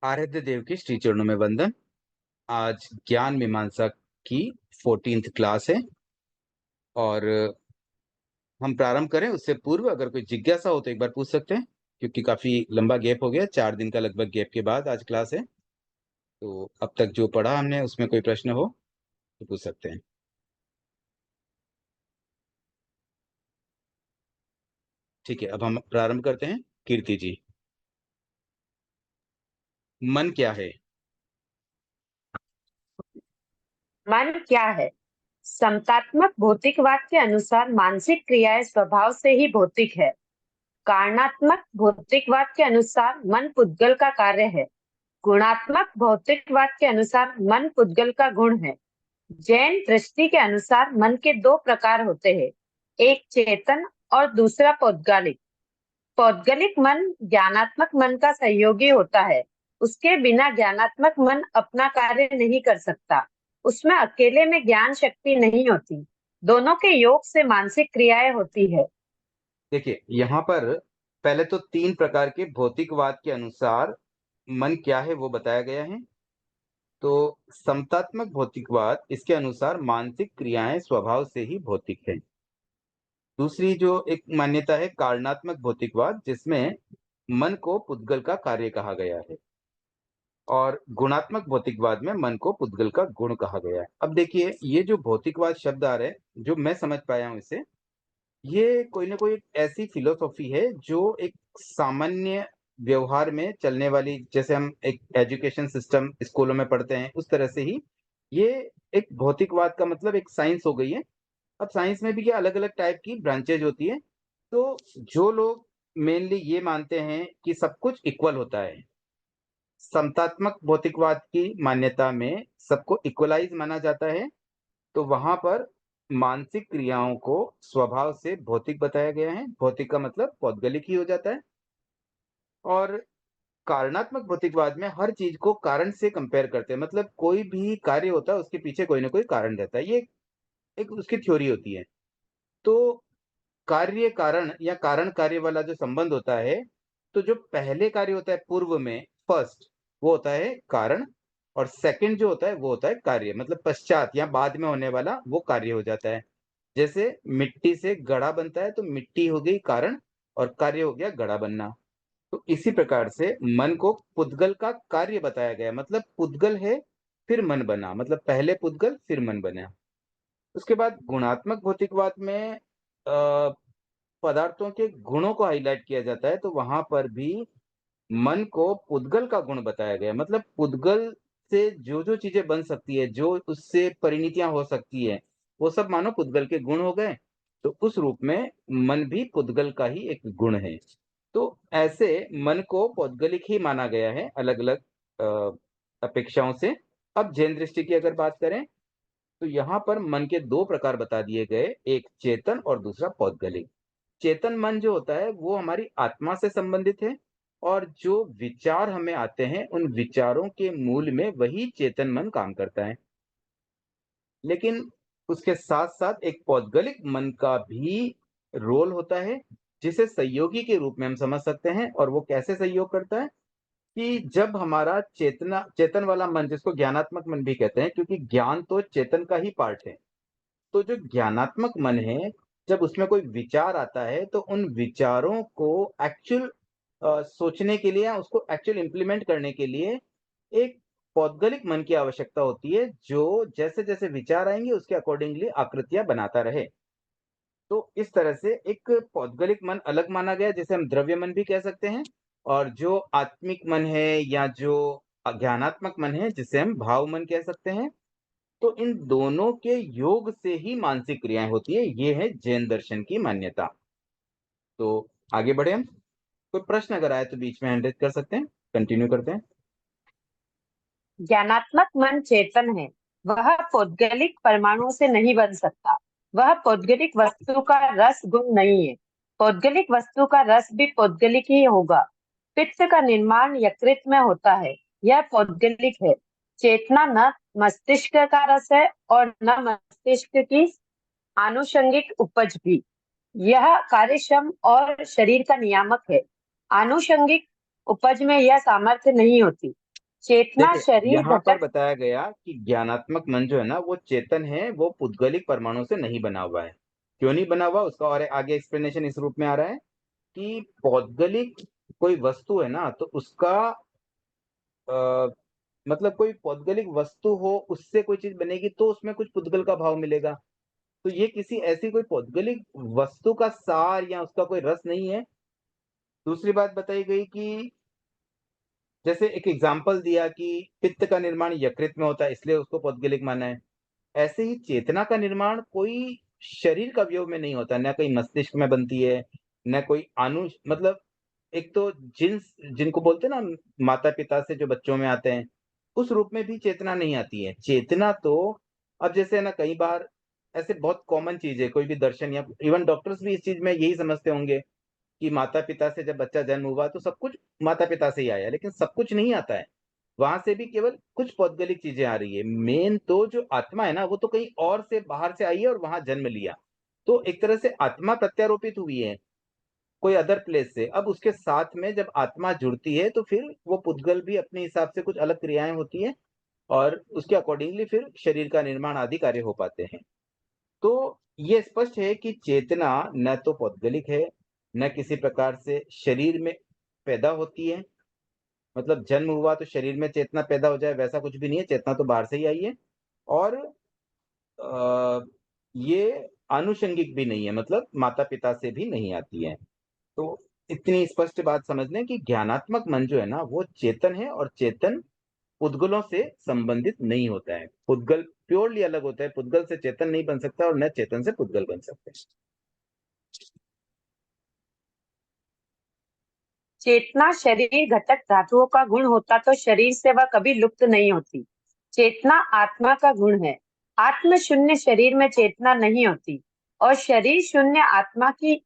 आराध्य देव के श्री चरणों में वंदन। आज ज्ञान मीमांसा की 14th क्लास है और हम प्रारंभ करें उससे पूर्व अगर कोई जिज्ञासा हो तो एक बार पूछ सकते हैं, क्योंकि काफी लंबा गैप हो गया। 4 दिन का लगभग गैप के बाद आज क्लास है, तो अब तक जो पढ़ा हमने उसमें कोई प्रश्न हो तो पूछ सकते हैं। ठीक है, अब हम प्रारंभ करते हैं। कीर्ति जी, मन क्या है? मन क्या है? समतात्मक भौतिकवाद के अनुसार मानसिक क्रियाएं स्वभाव से ही भौतिक है। कारणात्मक भौतिकवाद के अनुसार मन पुद्गल का कार्य है। गुणात्मक भौतिकवाद के अनुसार मन पुद्गल का गुण है। जैन दृष्टि के अनुसार मन के दो प्रकार होते हैं, एक चेतन और दूसरा पौद्गलिक। पौद्गलिक मन ज्ञानात्मक मन का सहयोगी होता है। उसके बिना ज्ञानात्मक मन अपना कार्य नहीं कर सकता। उसमें अकेले में ज्ञान शक्ति नहीं होती। दोनों के योग से मानसिक क्रियाएं होती है। देखिए, यहाँ पर पहले तो 3 प्रकार के भौतिकवाद के अनुसार मन क्या है वो बताया गया है। तो समतात्मक भौतिकवाद, इसके अनुसार मानसिक क्रियाएं स्वभाव से ही भौतिक है। दूसरी जो एक मान्यता है कारणात्मक भौतिकवाद, जिसमें मन को पुद्गल का कार्य कहा गया है। और गुणात्मक भौतिकवाद में मन को पुद्गल का गुण कहा गया है। अब देखिए, ये जो भौतिकवाद शब्द आ रहे हैं, जो मैं समझ पाया हूं इसे, ये कोई ना कोई एक ऐसी फिलोसॉफी है जो एक सामान्य व्यवहार में चलने वाली, जैसे हम एक एजुकेशन सिस्टम स्कूलों में पढ़ते हैं उस तरह से ही ये एक भौतिकवाद का मतलब एक साइंस हो गई है। अब साइंस में भी क्या अलग अलग टाइप की ब्रांचेज होती है। तो जो लोग मेनली ये मानते हैं कि सब कुछ इक्वल होता है, समतात्मक भौतिकवाद की मान्यता में सबको इक्वलाइज माना जाता है, तो वहां पर मानसिक क्रियाओं को स्वभाव से भौतिक बताया गया है। भौतिक का मतलब पौद्गलिक ही हो जाता है। और कारणात्मक भौतिकवाद में हर चीज को कारण से कंपेयर करते हैं, मतलब कोई भी कार्य होता है उसके पीछे कोई ना कोई कारण रहता है। ये एक उसकी थ्योरी होती है। तो कार्य कारण या कारण कार्य वाला जो संबंध होता है, तो जो पहले कार्य होता है पूर्व में, फर्स्ट, वो होता है कारण। और सेकंड जो होता है वो होता है कार्य, मतलब पश्चात या बाद में होने वाला वो कार्य हो जाता है। जैसे मिट्टी से घड़ा बनता है, तो मिट्टी हो गई कारण और कार्य हो गया घड़ा बनना। तो इसी प्रकार से मन को पुद्गल का कार्य बताया गया, मतलब पुद्गल है फिर मन बना, मतलब पहले पुद्गल फिर मन बना। उसके बाद गुणात्मक भौतिकवाद में पदार्थों के गुणों को हाईलाइट किया जाता है, तो वहां पर भी मन को पुद्गल का गुण बताया गया, मतलब पुद्गल से जो जो चीजें बन सकती है, जो उससे परिणतियां हो सकती है, वो सब मानो पुद्गल के गुण हो गए। तो उस रूप में मन भी पुद्गल का ही एक गुण है। तो ऐसे मन को पौद्गलिक ही माना गया है अलग अलग अपेक्षाओं से। अब जैन दृष्टि की अगर बात करें, तो यहाँ पर मन के 2 प्रकार बता दिए गए, एक चेतन और दूसरा पौद्गलिक। चेतन मन जो होता है वो हमारी आत्मा से संबंधित है, और जो विचार हमें आते हैं उन विचारों के मूल में वही चेतन मन काम करता है। लेकिन उसके साथ साथ एक पौद्गलिक मन का भी रोल होता है, जिसे सहयोगी के रूप में हम समझ सकते हैं। और वो कैसे सहयोग करता है कि जब हमारा चेतन वाला मन, जिसको ज्ञानात्मक मन भी कहते हैं, क्योंकि ज्ञान तो चेतन का ही पार्ट है। तो जो ज्ञानात्मक मन है, जब उसमें कोई विचार आता है तो उन विचारों को एक्चुअल सोचने के लिए या उसको एक्चुअल इम्प्लीमेंट करने के लिए एक पौद्गलिक मन की आवश्यकता होती है, जो जैसे जैसे विचार आएंगे उसके अकॉर्डिंगली आकृतियां बनाता रहे। तो इस तरह से एक पौद्गलिक मन अलग माना गया, जिसे हम द्रव्य मन भी कह सकते हैं। और जो आत्मिक मन है या जो ज्ञानात्मक मन है, जिसे हम भाव मन कह सकते हैं। तो इन दोनों के योग से ही मानसिक क्रियाएं होती है। ये है जैन दर्शन की मान्यता। तो आगे बढ़े हम। कोई प्रश्न अगर आए तो बीच में हैंड रेज कर सकते हैं, कंटिन्यू करते हैं। ज्ञानात्मक मन चेतन है। वह पौद्गलिक परमाणु से नहीं बन सकता। वह पौद्गलिक वस्तु का रस गुण नहीं है। पौद्गलिक वस्तु का रस भी पौद्गलिक ही होगा। पित्त का निर्माण यकृत में होता है। यह पौद्गलिक है। चेतना न मस्तिष्क का रस है और न मस्तिष्क की आनुषंगिक उपज भी। यह कार्यक्षम और शरीर का नियामक है। आनुषंगिक उपज में यह सामर्थ्य नहीं होती। चेतना देखिए, शरीर यहाँ पर घटक। बताया गया कि ज्ञानात्मक मन जो है ना वो चेतन है, वो पुद्गलिक परमाणु से नहीं बना हुआ है। क्यों नहीं बना हुआ, उसका और आगे एक्सप्लेनेशन इस रूप में आ रहा है कि पौद्गलिक कोई वस्तु है ना, तो उसका आ, मतलब कोई पौद्गलिक वस्तु हो, उससे कोई चीज बनेगी तो उसमें कुछ पुद्गल का भाव मिलेगा। तो ये किसी ऐसी कोई पौद्गलिक वस्तु का सार या उसका कोई रस नहीं है। दूसरी बात बताई गई कि जैसे एक एग्जाम्पल दिया कि पित्त का निर्माण यकृत में होता है, इसलिए उसको पौद्गलिक माना है। ऐसे ही चेतना का निर्माण कोई शरीर का अवयव में नहीं होता, न कोई मस्तिष्क में बनती है, न कोई मतलब एक तो जिनको बोलते हैं ना, माता पिता से जो बच्चों में आते हैं, उस रूप में भी चेतना नहीं आती है। चेतना तो अब जैसे है ना, कई बार ऐसे बहुत कॉमन चीज है, कोई भी दर्शन या इवन डॉक्टर्स भी इस चीज में यही समझते होंगे कि माता पिता से जब बच्चा जन्म हुआ तो सब कुछ माता पिता से ही आया, लेकिन सब कुछ नहीं आता है। वहां से भी केवल कुछ पौद्गलिक चीजें आ रही है। मेन तो जो आत्मा है ना, वो तो कहीं और से बाहर से आई है और वहां जन्म लिया। तो एक तरह से आत्मा प्रत्यारोपित हुई है कोई अदर प्लेस से। अब उसके साथ में जब आत्मा जुड़ती है तो फिर वो पुद्गल भी अपने हिसाब से कुछ अलग क्रियाएं होती है, और उसके अकॉर्डिंगली फिर शरीर का निर्माण आदि कार्य हो पाते हैं। तो ये स्पष्ट है कि चेतना न तो पौद्गलिक है, न किसी प्रकार से शरीर में पैदा होती है। मतलब जन्म हुआ तो शरीर में चेतना पैदा हो जाए, वैसा कुछ भी नहीं है। चेतना तो बाहर से ही आई है। और ये आनुषंगिक भी नहीं है, मतलब माता पिता से भी नहीं आती है। तो इतनी स्पष्ट बात समझ लें कि ज्ञानात्मक मन जो है ना वो चेतन है, और चेतन पुद्गलों से संबंधित नहीं होता है। पुद्गल प्योरली अलग होता है, पुद्गल से चेतन नहीं बन सकता और न चेतन से पुद्गल बन सकते। चेतना शरीर घटक धातुओं का गुण होता तो शरीर से वह कभी लुप्त नहीं होती। चेतना आत्मा का गुण है। आत्म शून्य शरीर में चेतना नहीं होती, और शरीर शून्य आत्मा की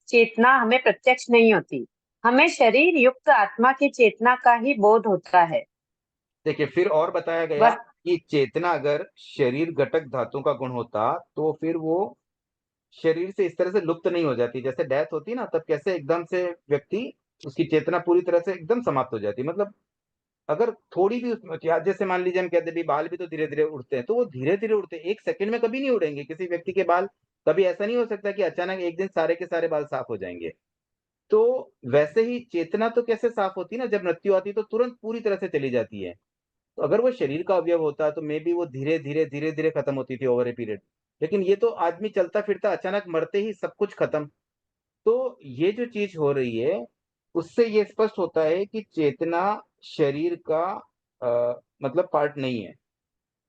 चेतना हमें प्रत्यक्ष नहीं होती। हमें शरीर युक्त आत्मा की चेतना का ही बोध होता है। देखिए, फिर और बताया गया बस कि चेतना अगर शरीर घटक धातु का गुण होता तो फिर वो शरीर से इस तरह से लुप्त नहीं हो जाती। जैसे डेथ होती ना, तब कैसे एकदम से व्यक्ति, उसकी चेतना पूरी तरह से एकदम समाप्त हो जाती। मतलब अगर थोड़ी भी उसमें जैसे मान लीजिए हम कहते हैं भी बाल भी तो धीरे धीरे उड़ते हैं, तो वो धीरे धीरे उड़ते हैं, एक सेकंड में कभी नहीं उड़ेंगे किसी व्यक्ति के बाल। कभी ऐसा नहीं हो सकता कि अचानक एक दिन सारे के सारे बाल साफ हो जाएंगे। तो वैसे ही चेतना तो कैसे साफ होती है ना, जब मृत्यु आती है तो तुरंत पूरी तरह से चली जाती है। तो अगर वो शरीर का अवयव होता तो मे बी वो धीरे धीरे खत्म होती थी ओवर ए पीरियड। लेकिन ये तो आदमी चलता फिरता अचानक मरते ही सब कुछ खत्म। तो ये जो चीज हो रही है, उससे ये स्पष्ट होता है कि चेतना शरीर का मतलब पार्ट नहीं है।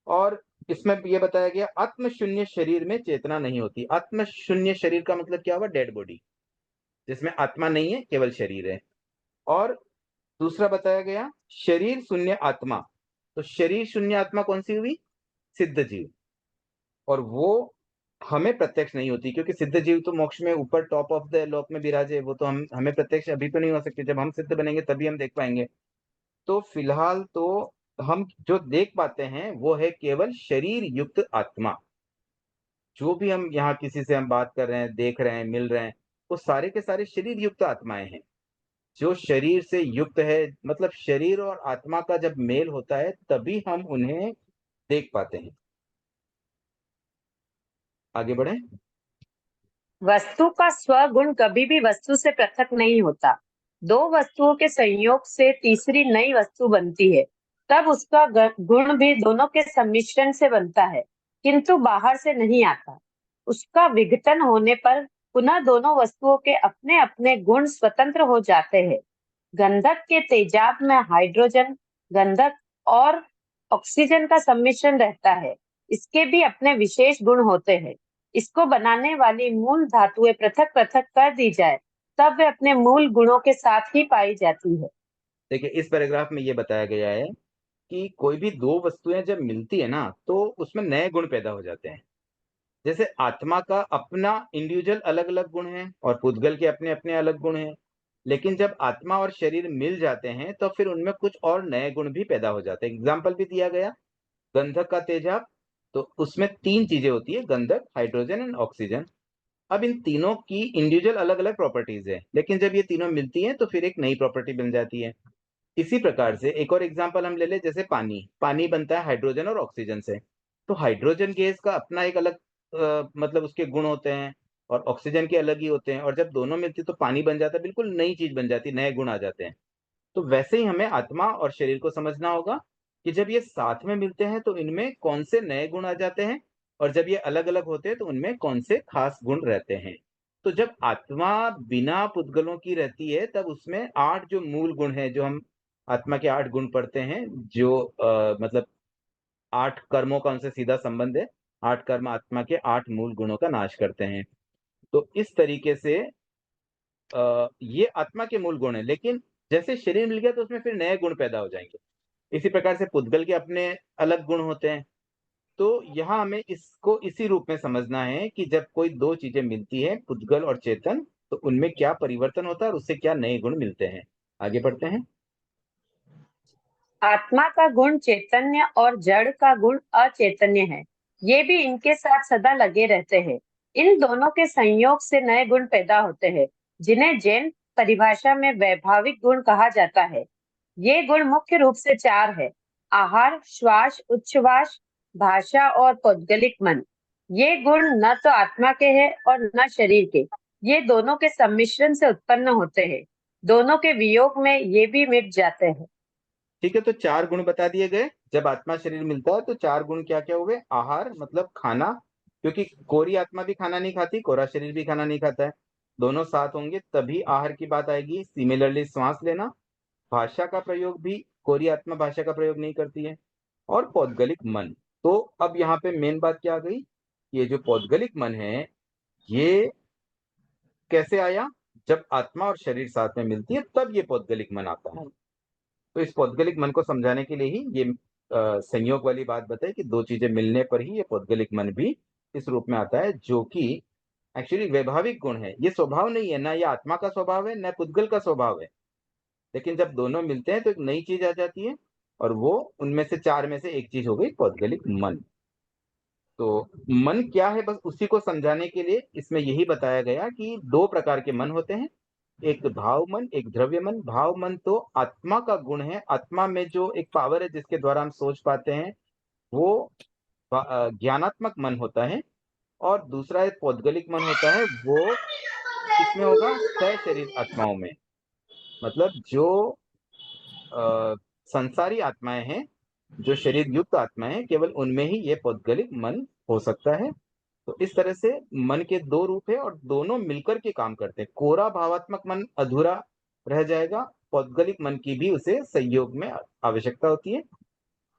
और इसमें ये बताया गया आत्म शून्य शरीर में चेतना नहीं होती। आत्म शून्य शरीर का मतलब क्या हुआ, डेड बॉडी, जिसमें आत्मा नहीं है, केवल शरीर है। और दूसरा बताया गया शरीर शून्य आत्मा। तो शरीर शून्य आत्मा कौन सी हुई, सिद्ध जीव। और वो हमें प्रत्यक्ष नहीं होती, क्योंकि सिद्ध जीव तो मोक्ष में ऊपर टॉप ऑफ द लोक में विराजे। वो तो हम हमें प्रत्यक्ष अभी तो नहीं हो सकती, जब हम सिद्ध बनेंगे तभी हम देख पाएंगे। तो फिलहाल तो हम जो देख पाते हैं वो है केवल शरीर युक्त आत्मा। जो भी हम यहाँ किसी से हम बात कर रहे हैं, देख रहे हैं, मिल रहे हैं, वो सारे के सारे शरीर युक्त आत्माएं हैं। जो शरीर से युक्त है, मतलब शरीर और आत्मा का जब मेल होता है तभी हम उन्हें देख पाते हैं। आगे बढ़े। वस्तु का स्वगुण कभी भी वस्तु से पृथक नहीं होता। दो वस्तुओं के संयोग से तीसरी नई वस्तु बनती है, तब उसका गुण भी दोनों के सम्मिश्रण से बनता है, किंतु बाहर से नहीं आता। उसका विघटन होने पर पुनः दोनों वस्तुओं के अपने अपने गुण स्वतंत्र हो जाते हैं। गंधक के तेजाब में हाइड्रोजन, गंधक और ऑक्सीजन का सम्मिश्रण रहता है। इसके भी अपने विशेष गुण होते हैं। इसको बनाने वाली मूल धातुएं पृथक पृथक कर दी जाए, तब वे अपने मूल गुणों के साथ ही पाई जाती है। देखिए, इस पैराग्राफ में ये बताया गया है कि कोई भी दो वस्तुएं जब मिलती है ना, तो उसमें नए गुण पैदा हो जाते हैं। जैसे आत्मा का अपना इंडिविजुअल अलग अलग गुण है और पुद्गल के अपने अपने अलग गुण हैं। लेकिन जब आत्मा और शरीर मिल जाते हैं तो फिर उनमें कुछ और नए गुण भी पैदा हो जाते हैं। एग्जाम्पल भी दिया गया, गंधक का तेजाब। तो उसमें तीन चीजें होती है, गंधक, हाइड्रोजन एंड ऑक्सीजन। अब इन तीनों की इंडिविजुअल अलग अलग प्रॉपर्टीज है, लेकिन जब ये तीनों मिलती हैं तो फिर एक नई प्रॉपर्टी बन जाती है। इसी प्रकार से एक और एग्जांपल हम ले ले, जैसे पानी। पानी बनता है हाइड्रोजन और ऑक्सीजन से। तो हाइड्रोजन गैस का अपना एक अलग मतलब उसके गुण होते हैं, और ऑक्सीजन के अलग ही होते हैं, और जब दोनों मिलती तो पानी बन जाता है, बिल्कुल नई चीज बन जाती है, नए गुण आ जाते हैं। तो वैसे ही हमें आत्मा और शरीर को समझना होगा कि जब ये साथ में मिलते हैं तो इनमें कौन से नए गुण आ जाते हैं, और जब ये अलग अलग होते हैं तो उनमें कौन से खास गुण रहते हैं। तो जब आत्मा बिना पुद्गलों की रहती है तब उसमें 8 जो मूल गुण हैं, जो हम आत्मा के 8 गुण पढ़ते हैं, जो मतलब 8 कर्मों का उनसे सीधा संबंध है। 8 कर्म आत्मा के 8 मूल गुणों का नाश करते हैं। तो इस तरीके से ये आत्मा के मूल गुण है, लेकिन जैसे शरीर मिल गया तो उसमें फिर नए गुण पैदा हो जाएंगे। इसी प्रकार से पुद्गल के अपने अलग गुण होते हैं। तो यहाँ हमें इसको इसी रूप में समझना है कि जब कोई दो चीजें मिलती हैं, पुद्गल और चेतन, तो उनमें क्या परिवर्तन होता है और उससे क्या नए गुण मिलते हैं। आगे बढ़ते हैं। आत्मा का गुण चैतन्य और जड़ का गुण अचैतन्य है। ये भी इनके साथ सदा लगे रहते हैं। इन दोनों के संयोग से नए गुण पैदा होते हैं, जिन्हें जैन परिभाषा में वैभाविक गुण कहा जाता है। ये गुण मुख्य रूप से चार है: आहार, श्वास, उच्छ्वास, भाषा और पौद्गलिक मन। ये गुण न तो आत्मा के हैं और न शरीर के। ये दोनों के सम्मिश्रण से उत्पन्न होते हैं। दोनों के वियोग में ये भी मिट जाते हैं। ठीक है, तो 4 गुण बता दिए गए। जब आत्मा शरीर मिलता है तो 4 गुण क्या क्या हुए? आहार मतलब खाना, क्योंकि कोरी आत्मा भी खाना नहीं खाती, कोरा शरीर भी खाना नहीं खाता है। दोनों साथ होंगे तभी आहार की बात आएगी। सिमिलरली श्वास लेना। भाषा का प्रयोग भी, कोरी आत्मा भाषा का प्रयोग नहीं करती है। और पौद्गलिक मन। तो अब यहाँ पे मेन बात क्या आ गई? ये जो पौद्गलिक मन है, ये कैसे आया? जब आत्मा और शरीर साथ में मिलती है तब ये पौद्गलिक मन आता है। तो इस पौद्गलिक मन को समझाने के लिए ही ये संयोग वाली बात बताई कि दो चीजें मिलने पर ही ये पौद्गलिक मन भी इस रूप में आता है, जो कि एक्चुअली वैभाविक गुण है। ये स्वभाव नहीं है, ना ये आत्मा का स्वभाव है, ना पुद्गल का स्वभाव है। लेकिन जब दोनों मिलते हैं तो एक नई चीज आ जाती है, और वो उनमें से 4 में से एक चीज हो गई पौद्गलिक मन। तो मन क्या है, बस उसी को समझाने के लिए इसमें यही बताया गया कि 2 प्रकार के मन होते हैं। एक भाव मन, एक द्रव्य मन। भाव मन तो आत्मा का गुण है। आत्मा में जो एक पावर है जिसके द्वारा हम सोच पाते हैं, वो ज्ञानात्मक मन होता है। और दूसरा एक पौद्गलिक मन होता है, वो किसमें होगा? सशरीर आत्माओं में। मतलब जो अ, संसारी आत्माएं हैं, जो शरीर युक्त आत्माएं हैं, केवल उनमें ही ये पौद्गलिक मन हो सकता है। तो इस तरह से मन के 2 रूप है और दोनों मिलकर के काम करते हैं। कोरा भावात्मक मन अधूरा रह जाएगा, पौद्गलिक मन की भी उसे संयोग में आवश्यकता होती है।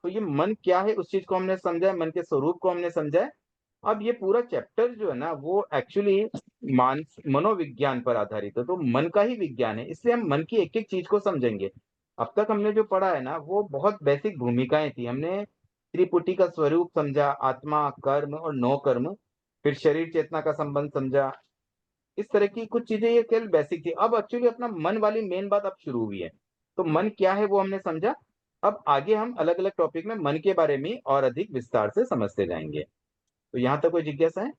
तो ये मन क्या है उस चीज को हमने समझा है, मन के स्वरूप को हमने समझा है। अब ये पूरा चैप्टर जो है ना, वो एक्चुअली मान मनोविज्ञान पर आधारित है, तो मन का ही विज्ञान है, इसलिए हम मन की एक एक चीज को समझेंगे। अब तक हमने जो पढ़ा है ना, वो बहुत बेसिक भूमिकाएं थी। हमने त्रिपुटी का स्वरूप समझा, आत्मा, कर्म और नौ कर्म, फिर शरीर चेतना का संबंध समझा। इस तरह की कुछ चीजें ये केवल बेसिक थी। अब एक्चुअली अपना मन वाली मेन बात अब शुरू हुई है। तो मन क्या है वो हमने समझा। अब आगे हम अलग अलग टॉपिक में मन के बारे में और अधिक विस्तार से समझते जाएंगे। तो यहाँ तक कोई जिज्ञासा है?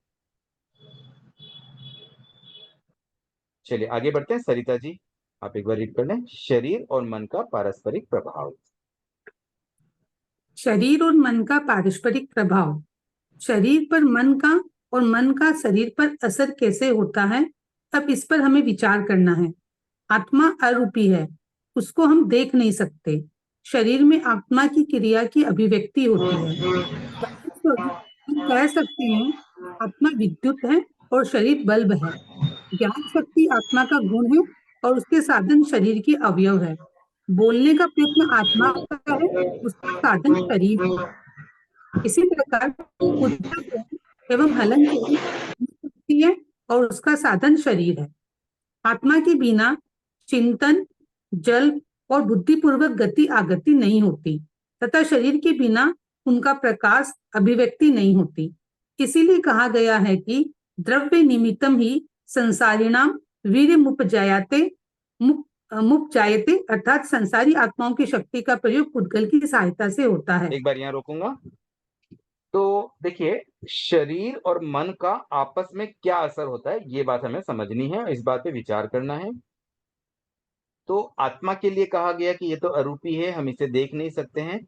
चलिए आगे बढ़ते हैं। सरिता जी, आप एक बार रीड कर लें, शरीर और मन का पारस्परिक प्रभाव। शरीर और मन का पारस्परिक प्रभाव। शरीर पर मन का और मन का शरीर पर असर कैसे होता है, अब इस पर हमें विचार करना है। आत्मा अरूपी है, उसको हम देख नहीं सकते। शरीर में आत्मा की क्रिया की अभिव्यक्ति होती है। हम कह सकते हैं आत्मा विद्युत है और शरीर बल्ब है। ज्ञान शक्ति आत्मा का गुण है और उसके साधन शरीर के अवयव है। बोलने का प्रयत्न आत्मा का है, उसका साधन शरीर है। इसी प्रकार उद्धरण एवं हलन चलन शक्ति है और उसका साधन शरीर है। आत्मा के बिना चिंतन, जल और बुद्धिपूर्वक गति आगति नहीं होती तथा शरीर के बिना उनका प्रकाश अभिव्यक्ति नहीं होती। इसीलिए कहा गया है कि द्रव्य निमित्तम ही संसारिणाम वीर्य मुपजायते, अर्थात संसारी आत्माओं की शक्ति का प्रयोग पुद्गल की सहायता से होता है। एक बार यहाँ रोकूंगा। तो देखिए, शरीर और मन का आपस में क्या असर होता है, ये बात हमें समझनी है, इस बात पे विचार करना है। तो आत्मा के लिए कहा गया कि ये तो अरूपी है, हम इसे देख नहीं सकते हैं,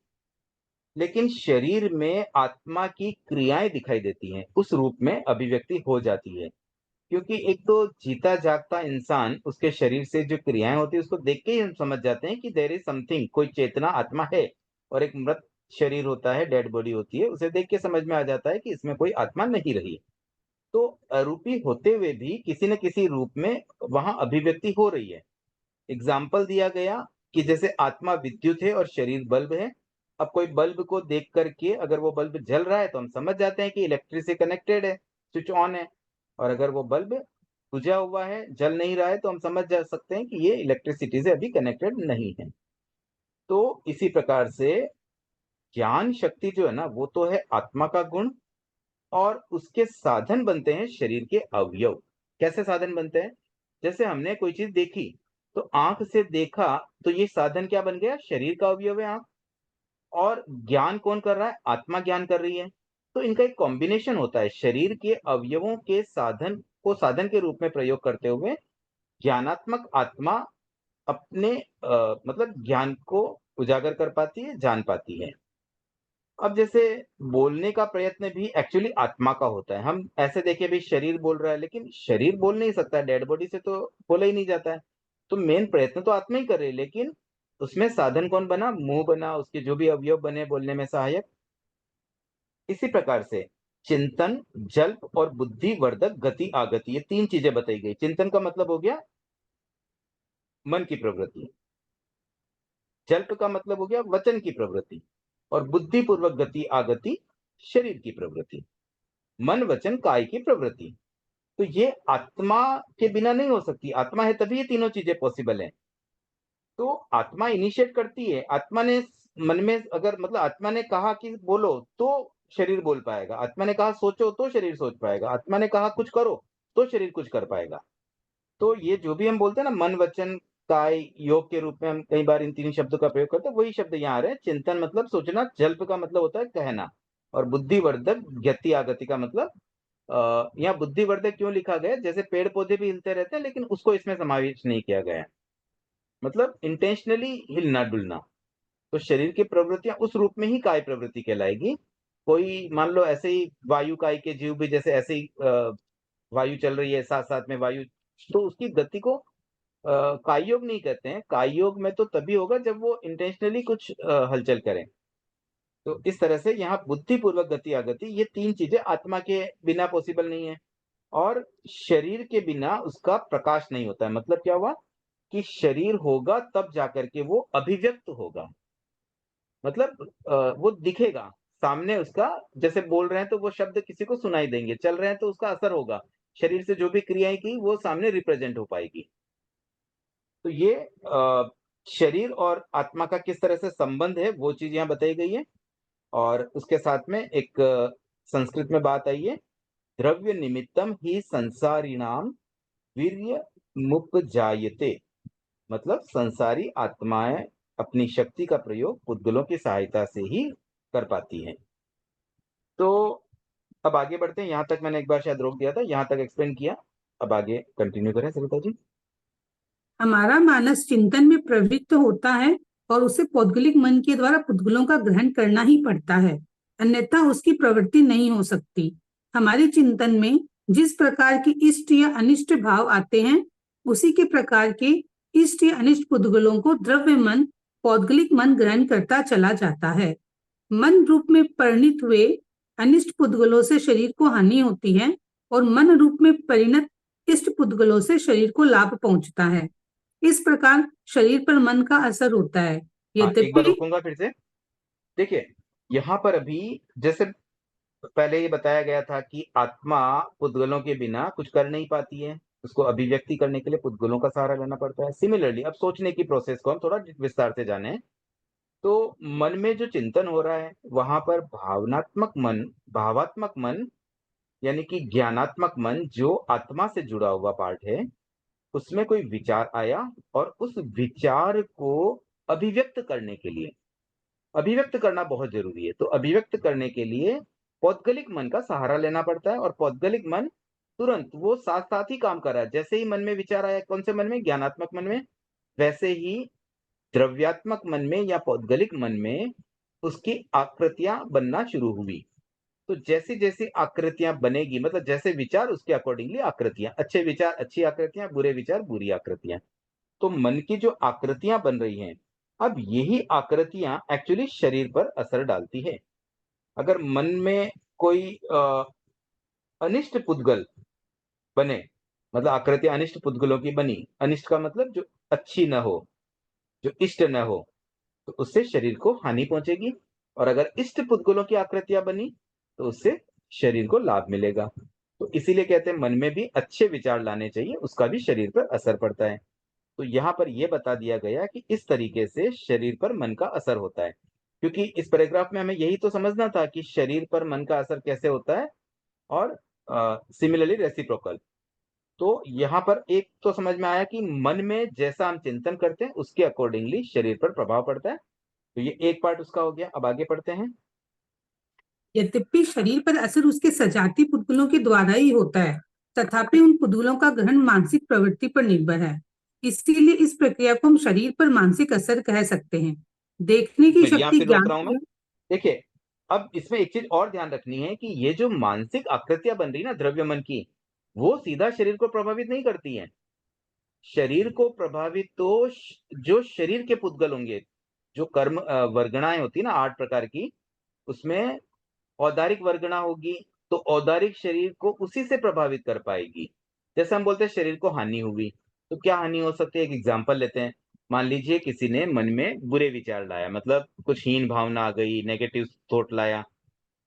लेकिन शरीर में आत्मा की क्रियाएं दिखाई देती हैं, उस रूप में अभिव्यक्ति हो जाती है। क्योंकि एक तो जीता जागता इंसान, उसके शरीर से जो क्रियाएं होती है उसको देख के ही हम समझ जाते हैं कि देयर इज समथिंग, कोई चेतना आत्मा है। और एक मृत शरीर होता है, डेड बॉडी होती है, उसे देख के समझ में आ जाता है कि इसमें कोई आत्मा नहीं रही। तो अरूपी होते हुए भी किसी न किसी रूप में वहां अभिव्यक्ति हो रही है। एग्जाम्पल दिया गया कि जैसे आत्मा विद्युत है और शरीर बल्ब है। अब कोई बल्ब को देख करके अगर वो बल्ब जल रहा है तो हम समझ जाते हैं कि इलेक्ट्रिक से कनेक्टेड है, स्विच ऑन है। और अगर वो बल्ब बुझा हुआ है, जल नहीं रहा है, तो हम समझ जा सकते हैं कि ये इलेक्ट्रिसिटी से अभी कनेक्टेड नहीं है। तो इसी प्रकार से ज्ञान शक्ति जो है ना, वो तो है आत्मा का गुण, और उसके साधन बनते हैं शरीर के अवयव। कैसे साधन बनते हैं? जैसे हमने कोई चीज देखी, तो आंख से देखा, तो ये साधन क्या बन गया? शरीर का अवयव है आंख। और ज्ञान कौन कर रहा है? आत्मा ज्ञान कर रही है। तो इनका एक कॉम्बिनेशन होता है, शरीर के अवयवों के साधन को साधन के रूप में प्रयोग करते हुए ज्ञानात्मक आत्मा अपने मतलब ज्ञान को उजागर कर पाती है, जान पाती है। अब जैसे बोलने का प्रयत्न भी एक्चुअली आत्मा का होता है। हम ऐसे देखें भी शरीर बोल रहा है, लेकिन शरीर बोल नहीं सकता, डेड बॉडी से तो बोला ही नहीं जाता है। तो मेन प्रयत्न तो आत्मा ही कर रही है, लेकिन उसमें साधन कौन बना? मुंह बना, उसके जो भी अवयव बने बोलने में सहायक। इसी प्रकार से चिंतन, जल्प और बुद्धिवर्धक गति आगति, ये तीन चीजें बताई गई। चिंतन का मतलब हो गया मन की प्रवृत्ति, जल्प का मतलब हो गया वचन की प्रवृत्ति, और बुद्धिपूर्वक गति आगति शरीर की प्रवृत्ति, मन वचन काय की प्रवृत्ति। तो ये आत्मा के बिना नहीं हो सकती। आत्मा है तभी ये तीनों चीजें पॉसिबल है। तो आत्मा इनिशिएट करती है। आत्मा ने मन में अगर मतलब आत्मा ने कहा कि बोलो तो शरीर बोल पाएगा, आत्मा ने कहा सोचो तो शरीर सोच पाएगा, आत्मा ने कहा कुछ करो तो शरीर कुछ कर पाएगा। तो ये जो भी हम बोलते हैं ना, मन वचन काय योग के रूप में हम कई बार इन तीन शब्दों का प्रयोग करते हैं, वही शब्द यहाँ आ रहे हैं। चिंतन मतलब सोचना, जल्प का मतलब होता है कहना, और बुद्धिवर्धक गति आगति का मतलब यहाँ बुद्धिवर्धक क्यों लिखा गया? जैसे पेड़ पौधे भी हिलते रहते हैं, लेकिन उसको इसमें समावेश नहीं किया गया है, मतलब इंटेंशनली हिलना डुलना। तो शरीर की प्रवृत्तियां उस रूप में ही काय प्रवृत्ति कहलाएगी। कोई मान लो ऐसे ही वायु काय के जीव भी, जैसे ऐसे ही वायु चल रही है, साथ साथ में वायु, तो उसकी गति को काय योग नहीं कहते हैं। काय योग में तो तभी होगा जब वो इंटेंशनली कुछ हलचल करें। तो इस तरह से यहाँ बुद्धिपूर्वक गति आगति, ये तीन चीजें आत्मा के बिना पॉसिबल नहीं है। और शरीर के बिना उसका प्रकाश नहीं होता है। मतलब क्या हुआ कि शरीर होगा तब जाकर के वो अभिव्यक्त होगा, मतलब वो दिखेगा सामने उसका। जैसे बोल रहे हैं तो वो शब्द किसी को सुनाई देंगे, चल रहे हैं तो उसका असर होगा, शरीर से जो भी क्रियाएं की वो सामने रिप्रेजेंट हो पाएगी। तो ये शरीर और आत्मा का किस तरह से संबंध है, वो चीज यहाँ बताई गई है। और उसके साथ में एक संस्कृत में बात आई है, द्रव्य निमित्तम ही संसारिणाम वीर्य मुपजायते। मतलब संसारी आत्माएं अपनी शक्ति का प्रयोग पुद्गलों की सहायता से ही कर पाती हैं। तो अब आगे बढ़ते हैं। यहाँ तक मैंने एक बार शायद रोक दिया था, यहाँ तक एक्सप्लेन किया। अब आगे कंटिन्यू करें सरिता जी। हमारा मानस चिंतन में प्रवृत्त होता है और उसे पौद्गलिक मन के द्वारा पुद्गलों का ग्रहण करना ही पड़ता है, अन्यथा उसकी प्रवृत्ति नहीं हो सकती। हमारे चिंतन में जिस प्रकार के इष्ट या अनिष्ट भाव आते हैं, उसी के प्रकार के इष्ट या अनिष्ट पुद्गलों को द्रव्य मन, पौद्गलिक मन ग्रहण करता चला जाता है। मन रूप में परिणित हुए अनिष्ट पुद्गलों से शरीर को हानि होती है और मन रूप में परिणत इष्ट पुद्गलों से शरीर को लाभ पहुंचता है। इस प्रकार शरीर पर मन का असर होता है। हाँ, एक बार यद्यपि रोकूंगा फिर से। देखिए, यहाँ पर अभी जैसे पहले ये बताया गया था कि आत्मा पुद्गलों के बिना कुछ कर नहीं पाती है, उसको अभिव्यक्ति करने के लिए पुद्गलों का सहारा लेना पड़ता है। सिमिलरली अब सोचने की प्रोसेस को हम थोड़ा विस्तार से जाने। तो मन में जो चिंतन हो रहा है, वहां पर भावात्मक मन यानी कि ज्ञानात्मक मन, जो आत्मा से जुड़ा हुआ पार्ट है, उसमें कोई विचार आया, और उस विचार को अभिव्यक्त करने के लिए, अभिव्यक्त करना बहुत जरूरी है, तो अभिव्यक्त करने के लिए पौद्गलिक मन का सहारा लेना पड़ता है। और पौद्गलिक मन तुरंत वो साथ साथ ही काम कर रहा है। जैसे ही मन में विचार आया, कौन से मन में? ज्ञानात्मक मन में, वैसे ही द्रव्यात्मक मन में या पौद्गलिक मन में उसकी आकृतियां बनना शुरू हुई। तो जैसी जैसी आकृतियां बनेगी, मतलब जैसे विचार उसके अकॉर्डिंगली आकृतियां, अच्छे विचार अच्छी आकृतियां, बुरे विचार बुरी आकृतियां। तो मन की जो आकृतियां बन रही हैं, अब यही आकृतियां एक्चुअली शरीर पर असर डालती है। अगर मन में कोई अनिष्ट पुद्गल बने, मतलब आकृतियां अनिष्ट पुद्गलों की बनी, अनिष्ट का मतलब जो अच्छी न हो, जो इष्ट न हो, तो उससे शरीर को हानि पहुंचेगी। और अगर इष्ट पुद्गलों की आकृतियां बनी तो उससे शरीर को लाभ मिलेगा। तो इसीलिए कहते हैं मन में भी अच्छे विचार लाने चाहिए, उसका भी शरीर पर असर पड़ता है। तो यहाँ पर यह बता दिया गया कि इस तरीके से शरीर पर मन का असर होता है। क्योंकि इस पैराग्राफ में हमें यही तो समझना था कि शरीर पर मन का असर कैसे होता है, और सिमिलरली रेसिप्रोकल। तो यहाँ पर एक तो समझ में आया कि मन में जैसा हम चिंतन करते हैं उसके अकॉर्डिंगली शरीर पर प्रभाव पड़ता है। तो ये एक पार्ट उसका हो गया। अब आगे पढ़ते हैं। यद्यपि शरीर पर असर उसके सजातीय पुतगुलों के द्वारा ही होता है, तथापि उन पुतगुलों का ग्रहण मानसिक प्रवृत्ति पर निर्भर है। इसीलिए इस प्रक्रिया को हम शरीर पर मानसिक असर कह सकते हैं। देखने की यहाँ शक्ति फिर रोक ज्ञान रहा हूं मैं। की देखिए, अब इसमें एक चीज और ध्यान रखनी है कि ये जो मानसिक आकृतियां बन रही ना द्रव्य मन की, वो सीधा शरीर को प्रभावित नहीं करती हैं। शरीर को प्रभावित तो जो शरीर के पुद्गल होंगे, जो कर्म वर्गणाएं होती है ना 8 प्रकार की, उसमें औदारिक वर्गणा होगी, तो औदारिक शरीर को उसी से प्रभावित कर पाएगी। जैसे हम बोलते हैं शरीर को हानि हुई, तो क्या हानि हो सकती है? एक एग्जांपल लेते हैं। मान लीजिए किसी ने मन में बुरे विचार लाया, मतलब कुछ हीन भावना आ गई, नेगेटिव थॉट लाया,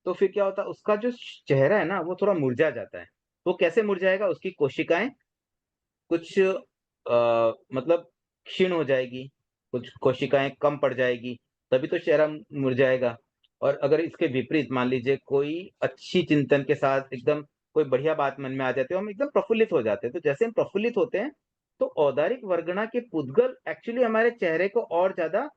तो फिर क्या होता है, उसका जो चेहरा है ना वो थोड़ा मुरझा जाता है। वो कैसे मुरझाएगा? उसकी कोशिकाएं कुछ मतलब क्षीण हो जाएगी, कुछ कोशिकाएं कम पड़ जाएगी, तभी तो चेहरा मुरझाएगा। और अगर इसके विपरीत मान लीजिए कोई अच्छी चिंतन के साथ एकदम कोई बढ़िया बात मन में आ जाती है, हम एकदम प्रफुल्लित हो जाते हैं। तो जैसे हम प्रफुल्लित होते हैं, तो औदारिक वर्गणा के पुद्गल एक्चुअली हमारे चेहरे को और ज्यादा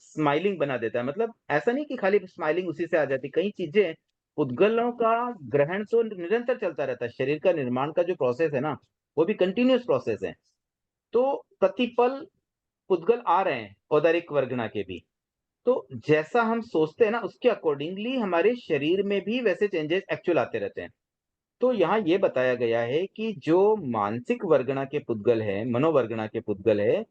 स्माइलिंग बना देता है। मतलब ऐसा नहीं कि खाली स्माइलिंग उसी से आ जाती, कई चीजें पुद्गलों का ग्रहण तो निरंतर चलता रहता है। शरीर का निर्माण का जो प्रोसेस है ना, वो भी कंटिन्यूअस प्रोसेस है। तो प्रतिपल पुद्गल आ रहे हैं औदारिक वर्गणा के भी। तो जैसा हम सोचते हैं ना उसके अकॉर्डिंगली हमारे शरीर में भी वैसे चेंजेस एक्चुअल आते रहते हैं। तो यहाँ ये बताया गया है कि जो मानसिक वर्गणा के पुद्गल है, मनोवर्गणा के पुद्गल है,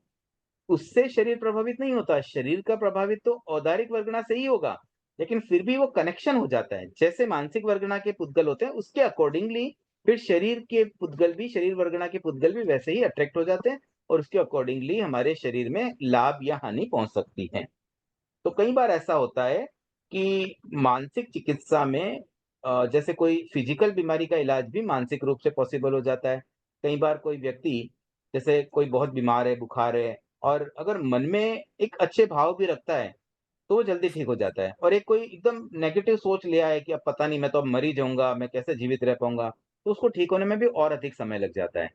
उससे शरीर प्रभावित नहीं होता। शरीर का प्रभावित तो औदारिक वर्गणा से ही होगा, लेकिन फिर भी वो कनेक्शन हो जाता है। जैसे मानसिक वर्गणा के पुद्गल होते हैं उसके अकॉर्डिंगली फिर शरीर के पुद्गल भी, शरीर वर्गणा के पुद्गल भी वैसे ही अट्रैक्ट हो जाते हैं, और उसके अकॉर्डिंगली हमारे शरीर में लाभ या हानि पहुंच सकती है। तो कई बार ऐसा होता है कि मानसिक चिकित्सा में जैसे कोई फिजिकल बीमारी का इलाज भी मानसिक रूप से पॉसिबल हो जाता है। कई बार कोई व्यक्ति, जैसे कोई बहुत बीमार है, बुखार है, और अगर मन में एक अच्छे भाव भी रखता है तो वो जल्दी ठीक हो जाता है। और एक कोई एकदम नेगेटिव सोच लिया है कि अब पता नहीं, मैं तो अब मर ही जाऊंगा, मैं कैसे जीवित रह पाऊंगा, तो उसको ठीक होने में भी और अधिक समय लग जाता है।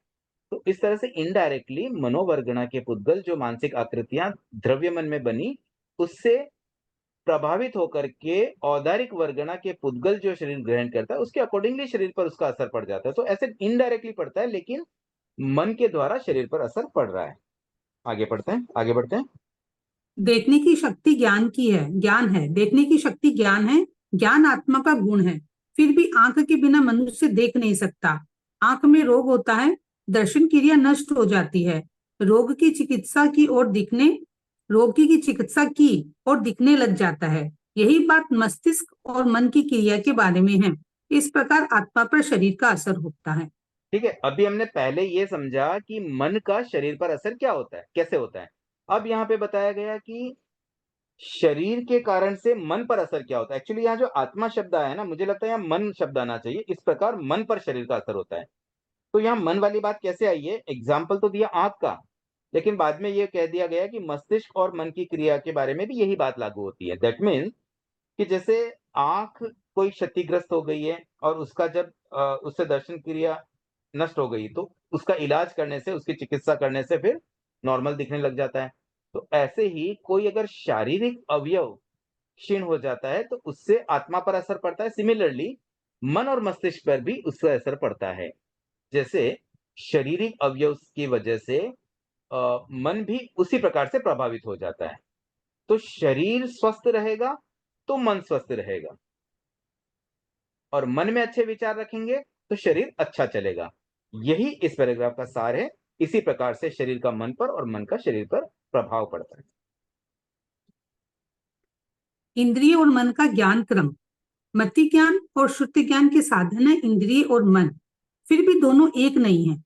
तो इस तरह से इनडायरेक्टली मनोवर्गणा के पुद्गल, जो मानसिक आकृतियां द्रव्य मन में बनी, उससे प्रभावित होकर के औदारिक वर्गणा के पुद्गल जो शरीर ग्रहण करता है उसके अकॉर्डिंगली शरीर पर उसका असर पड़ जाता है। तो ऐसे इनडायरेक्टली पड़ता है, लेकिन मन के द्वारा शरीर पर असर पड़ रहा है। आगे पढ़ते हैं, आगे बढ़ते हैं। देखने की शक्ति ज्ञान की है, ज्ञान है। देखने की शक्ति ज्ञान है। ज्ञान आत्मा का गुण है। फिर भी आंख के बिना मनुष्य देख नहीं सकता। आंख में रोग होता है, दर्शन क्रिया नष्ट हो जाती है। रोग की चिकित्सा की ओर दिखने रोगी की चिकित्सा की और दिखने लग जाता है। यही बात मस्तिष्क और मन की क्रिया के बारे में है। इस प्रकार आत्मा पर शरीर का असर होता है। ठीक है, अभी हमने पहले ये समझा कि मन का शरीर पर असर क्या होता है, कैसे होता है। अब यहाँ पे बताया गया कि शरीर के कारण से मन पर असर क्या होता है। एक्चुअली यहाँ जो आत्मा शब्द आया है ना, मुझे लगता है यहाँ मन शब्द आना चाहिए। इस प्रकार मन पर शरीर का असर होता है। तो यहाँ मन वाली बात कैसे आई है? एग्जाम्पल तो दिया आंख का, लेकिन बाद में ये कह दिया गया कि मस्तिष्क और मन की क्रिया के बारे में भी यही बात लागू होती है। दैट मीन्स कि जैसे आंख कोई क्षतिग्रस्त हो गई है और उसका जब उससे दर्शन क्रिया नष्ट हो गई, तो उसका इलाज करने से, उसकी चिकित्सा करने से फिर नॉर्मल दिखने लग जाता है। तो ऐसे ही कोई अगर शारीरिक अवयव क्षीण हो जाता है तो उससे आत्मा पर असर पड़ता है। सिमिलरली मन और मस्तिष्क पर भी उसका असर पड़ता है। जैसे शारीरिक अवयव की वजह से मन भी उसी प्रकार से प्रभावित हो जाता है। तो शरीर स्वस्थ रहेगा तो मन स्वस्थ रहेगा, और मन में अच्छे विचार रखेंगे तो शरीर अच्छा चलेगा। यही इस पैराग्राफ का सार है। इसी प्रकार से शरीर का मन पर और मन का शरीर पर प्रभाव पड़ता है। इंद्रिय और मन का ज्ञान क्रम। मति ज्ञान और श्रुति ज्ञान के साधन है इंद्रिय और मन, फिर भी दोनों एक नहीं है।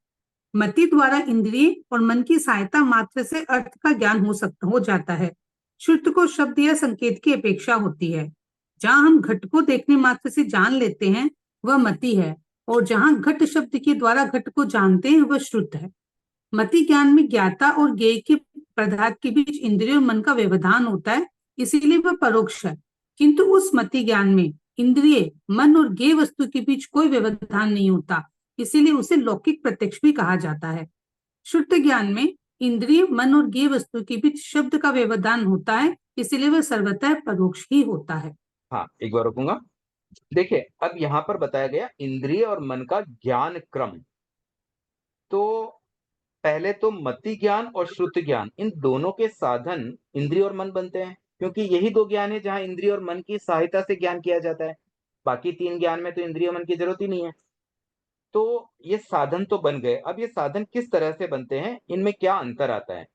मति द्वारा इंद्रिय और मन की सहायता मात्र से अर्थ का ज्ञान हो जाता है। श्रुति को शब्द या संकेत की अपेक्षा होती है। जहां हम घट को देखने मात्र से जान लेते हैं वह मति है, और जहां घट शब्द के द्वारा घट को जानते हैं वह श्रुत है। मति ज्ञान में ज्ञाता और ज्ञेय के पदार्थ के बीच इंद्रिय और मन का व्यवधान होता है, इसीलिए वह परोक्ष है। किंतु उस मति ज्ञान में इंद्रिय, मन और ज्ञेय वस्तु के बीच कोई व्यवधान नहीं होता, इसीलिए उसे लौकिक प्रत्यक्ष भी कहा जाता है। शुद्ध ज्ञान में इंद्रिय, मन और ज्ञेय वस्तु के बीच शब्द का व्यवधान होता है, इसीलिए वह सर्वतः परोक्ष ही होता है। हाँ, एक बार रुकूंगा। देखिए, अब यहाँ पर बताया गया इंद्रिय और मन का ज्ञान क्रम। तो पहले तो मति ज्ञान और श्रुति ज्ञान, इन दोनों के साधन इंद्रिय और मन बनते हैं, क्योंकि यही दो ज्ञान है जहां इंद्रिय और मन की सहायता से ज्ञान किया जाता है। बाकी तीन ज्ञान में तो इंद्रिय मन की जरूरत ही नहीं है। तो ये साधन तो बन गए। अब ये साधन किस तरह से बनते हैं, इनमें क्या अंतर आता है?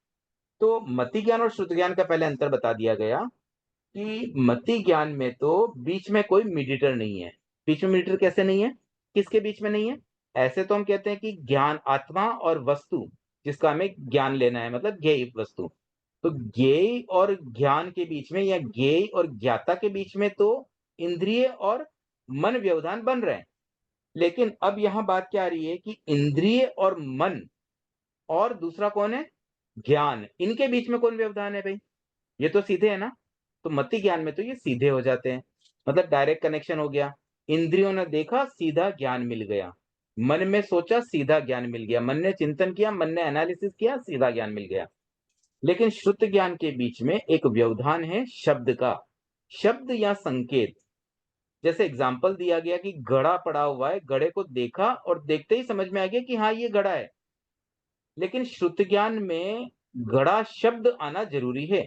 तो मति ज्ञान और श्रुति ज्ञान का पहले अंतर बता दिया गया कि मति ज्ञान में तो बीच में कोई मीडिएटर नहीं है। बीच में मीडिएटर कैसे नहीं है? किसके बीच में नहीं है? ऐसे तो हम कहते हैं कि ज्ञान, आत्मा और वस्तु जिसका हमें ज्ञान लेना है, मतलब ज्ञेय वस्तु, तो ज्ञेय और ज्ञान के बीच में या ज्ञेय और ज्ञाता के बीच में तो इंद्रिय और मन व्यवधान बन रहे हैं। लेकिन अब यहां बात क्या आ रही है कि इंद्रिय और मन और दूसरा कौन है? ज्ञान। इनके बीच में कौन व्यवधान है भाई? ये तो सीधे है ना। तो मति ज्ञान में तो ये सीधे हो जाते हैं, मतलब डायरेक्ट कनेक्शन हो गया। इंद्रियों ने देखा, सीधा ज्ञान मिल गया। मन में सोचा, सीधा ज्ञान मिल गया। मन ने चिंतन किया, मन ने एनालिसिस किया, सीधा ज्ञान मिल गया। लेकिन शुद्ध ज्ञान के बीच में एक व्यवधान है शब्द का। शब्द या संकेत, जैसे एग्जाम्पल दिया गया कि घड़ा पड़ा हुआ है, घड़े को देखा और देखते ही समझ में आ गया कि हाँ ये घड़ा है। लेकिन श्रुत ज्ञान में घड़ा शब्द आना जरूरी है,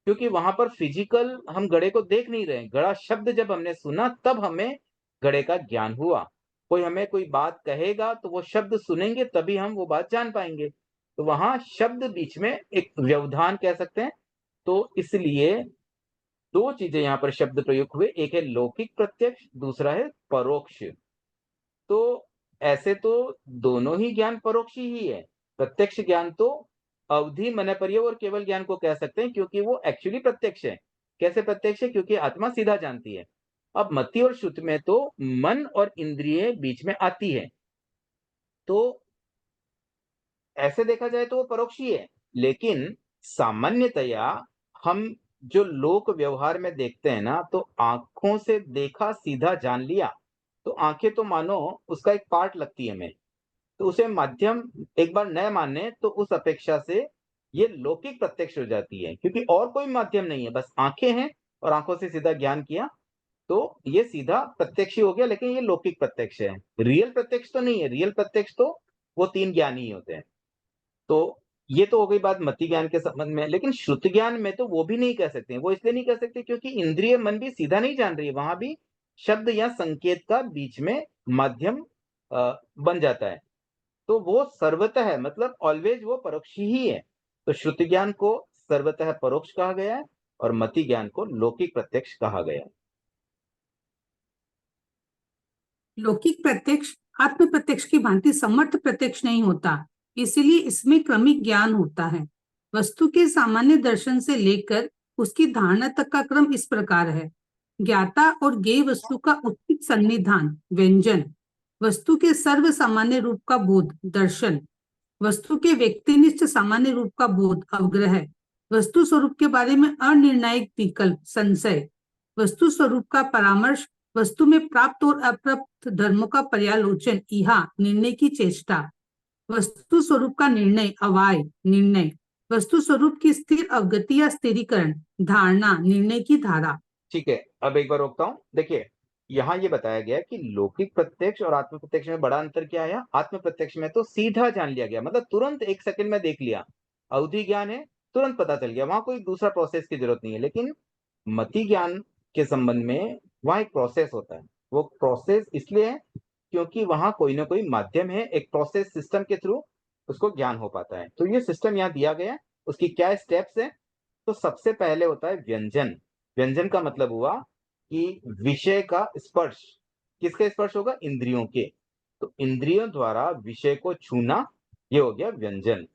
क्योंकि वहां पर फिजिकल हम घड़े को देख नहीं रहे। घड़ा शब्द जब हमने सुना तब हमें घड़े का ज्ञान हुआ। कोई हमें कोई बात कहेगा तो वो शब्द सुनेंगे तभी हम वो बात जान पाएंगे। तो वहां शब्द बीच में एक व्यवधान कह सकते हैं। तो इसलिए दो चीजें यहाँ पर शब्द प्रयुक्त हुए, एक है लौकिक प्रत्यक्ष, दूसरा है परोक्ष। तो ऐसे तो दोनों ही ज्ञान परोक्ष ही है। प्रत्यक्ष ज्ञान तो अवधि, मनपर्य और केवल ज्ञान को कह सकते हैं, क्योंकि वो एक्चुअली प्रत्यक्ष है। कैसे प्रत्यक्ष है? क्योंकि आत्मा सीधा जानती है। अब मति और श्रुति में तो मन और इंद्रिय बीच में आती है, तो ऐसे देखा जाए तो वो परोक्ष ही है। लेकिन सामान्यतया हम जो लोक व्यवहार में देखते हैं ना, तो आंखों से देखा, सीधा जान लिया, तो आंखें तो मानो उसका एक पार्ट लगती है हमें। तो उसे माध्यम एक बार न माने तो उस अपेक्षा से ये लौकिक प्रत्यक्ष हो जाती है, क्योंकि और कोई माध्यम नहीं है, बस आंखें हैं और आंखों से सीधा ज्ञान किया, तो ये सीधा प्रत्यक्ष ही हो गया। लेकिन ये लौकिक प्रत्यक्ष है, रियल प्रत्यक्ष तो नहीं है। रियल प्रत्यक्ष तो वो तीन ज्ञान ही होते हैं। तो ये तो हो गई बात मति ज्ञान के संबंध में। लेकिन श्रुत ज्ञान में तो वो भी नहीं कह सकते। वो इसलिए नहीं कह सकते क्योंकि इंद्रिय मन भी सीधा नहीं जान रही है, वहां भी शब्द या संकेत का बीच में माध्यम बन जाता है। तो वो सर्वतः, मतलब ऑलवेज वो परोक्ष ही है। तो श्रुति ज्ञान को सर्वतः परोक्ष कहा गया है और मति ज्ञान को लौकिक प्रत्यक्ष कहा गया है। लौकिक प्रत्यक्ष आत्म प्रत्यक्ष की भांति समर्थ प्रत्यक्ष नहीं होता, इसीलिए इसमें क्रमिक ज्ञान होता है। वस्तु के सामान्य दर्शन से लेकर उसकी धारणा तक का क्रम इस प्रकार है। ज्ञाता और ज्ञेय वस्तु का उचित सन्निधान, व्यंजन। वस्तु के सर्व सामान्य रूप का बोध, दर्शन। वस्तु के व्यक्तिनिष्ठ सामान्य रूप का बोध, अवग्रह। वस्तु स्वरूप के बारे में अनिर्णायक विकल्प, संशय। वस्तु स्वरूप का परामर्श, वस्तु में प्राप्त और अप्राप्त धर्मों का पर्यालोचन, इहा, निर्णय की चेष्टा। वस्तु स्वरूप का निर्णय, अवाय, निर्णय। वस्तु स्वरूप की स्थिर अवगति या स्थिरीकरण, धारणा, निर्णय की धारा। ठीक है, अब एक बार रोकता हूं। देखिए, यहाँ ये बताया गया कि लौकिक प्रत्यक्ष और आत्म प्रत्यक्ष में बड़ा अंतर क्या है। आत्म प्रत्यक्ष में तो सीधा जान लिया गया, मतलब तुरंत 1 सेकंड में देख लिया। अवधि ज्ञान है, तुरंत पता चल गया, वहां कोई दूसरा प्रोसेस की जरूरत नहीं है। लेकिन मति ज्ञान के संबंध में वहां एक प्रोसेस होता है। वो प्रोसेस इसलिए है क्योंकि वहां कोई ना कोई माध्यम है, एक प्रोसेस सिस्टम के थ्रू उसको ज्ञान हो पाता है। तो ये सिस्टम यहाँ दिया गया है, उसकी क्या स्टेप्स है। तो सबसे पहले होता है व्यंजन। व्यंजन का मतलब हुआ कि विषय का स्पर्श। किसके स्पर्श होगा? इंद्रियों के। तो इंद्रियों द्वारा विषय को छूना, ये हो गया व्यंजन।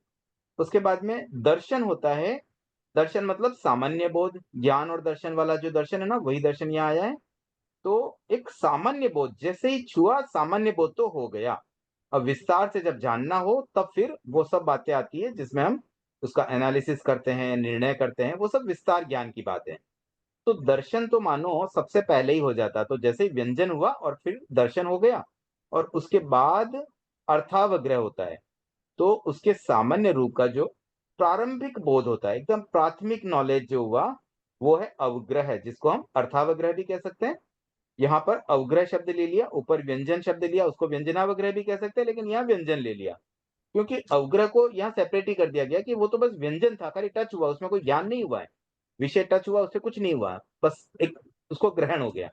उसके बाद में दर्शन होता है। दर्शन मतलब सामान्य बोध। ज्ञान और दर्शन वाला जो दर्शन है ना, वही दर्शन यहाँ आया है। तो एक सामान्य बोध, जैसे ही छुआ सामान्य बोध तो हो गया। अब विस्तार से जब जानना हो तब फिर वो सब बातें आती है जिसमें हम उसका एनालिसिस करते हैं, निर्णय करते हैं, वो सब विस्तार ज्ञान की बात है। तो दर्शन तो मानो सबसे पहले ही हो जाता, तो जैसे ही व्यंजन हुआ और फिर दर्शन हो गया, और उसके बाद अर्थावग्रह होता है। तो उसके सामान्य रूप का जो प्रारंभिक बोध होता है, एकदम प्राथमिक नॉलेज जो हुआ, वो है अवग्रह, जिसको हम अर्थावग्रह भी कह सकते हैं। यहाँ पर अवग्रह शब्द ले लिया, ऊपर व्यंजन शब्द लिया, उसको व्यंजनावग्रह भी कह सकते हैं, लेकिन यहाँ व्यंजन ले लिया क्योंकि अवग्रह को यहाँ सेपरेट ही कर दिया गया कि वो तो बस व्यंजन था, खाली टच हुआ, उसमें कोई ज्ञान नहीं हुआ है। विषय टच हुआ, उससे कुछ नहीं हुआ, बस एक उसको ग्रहण हो गया।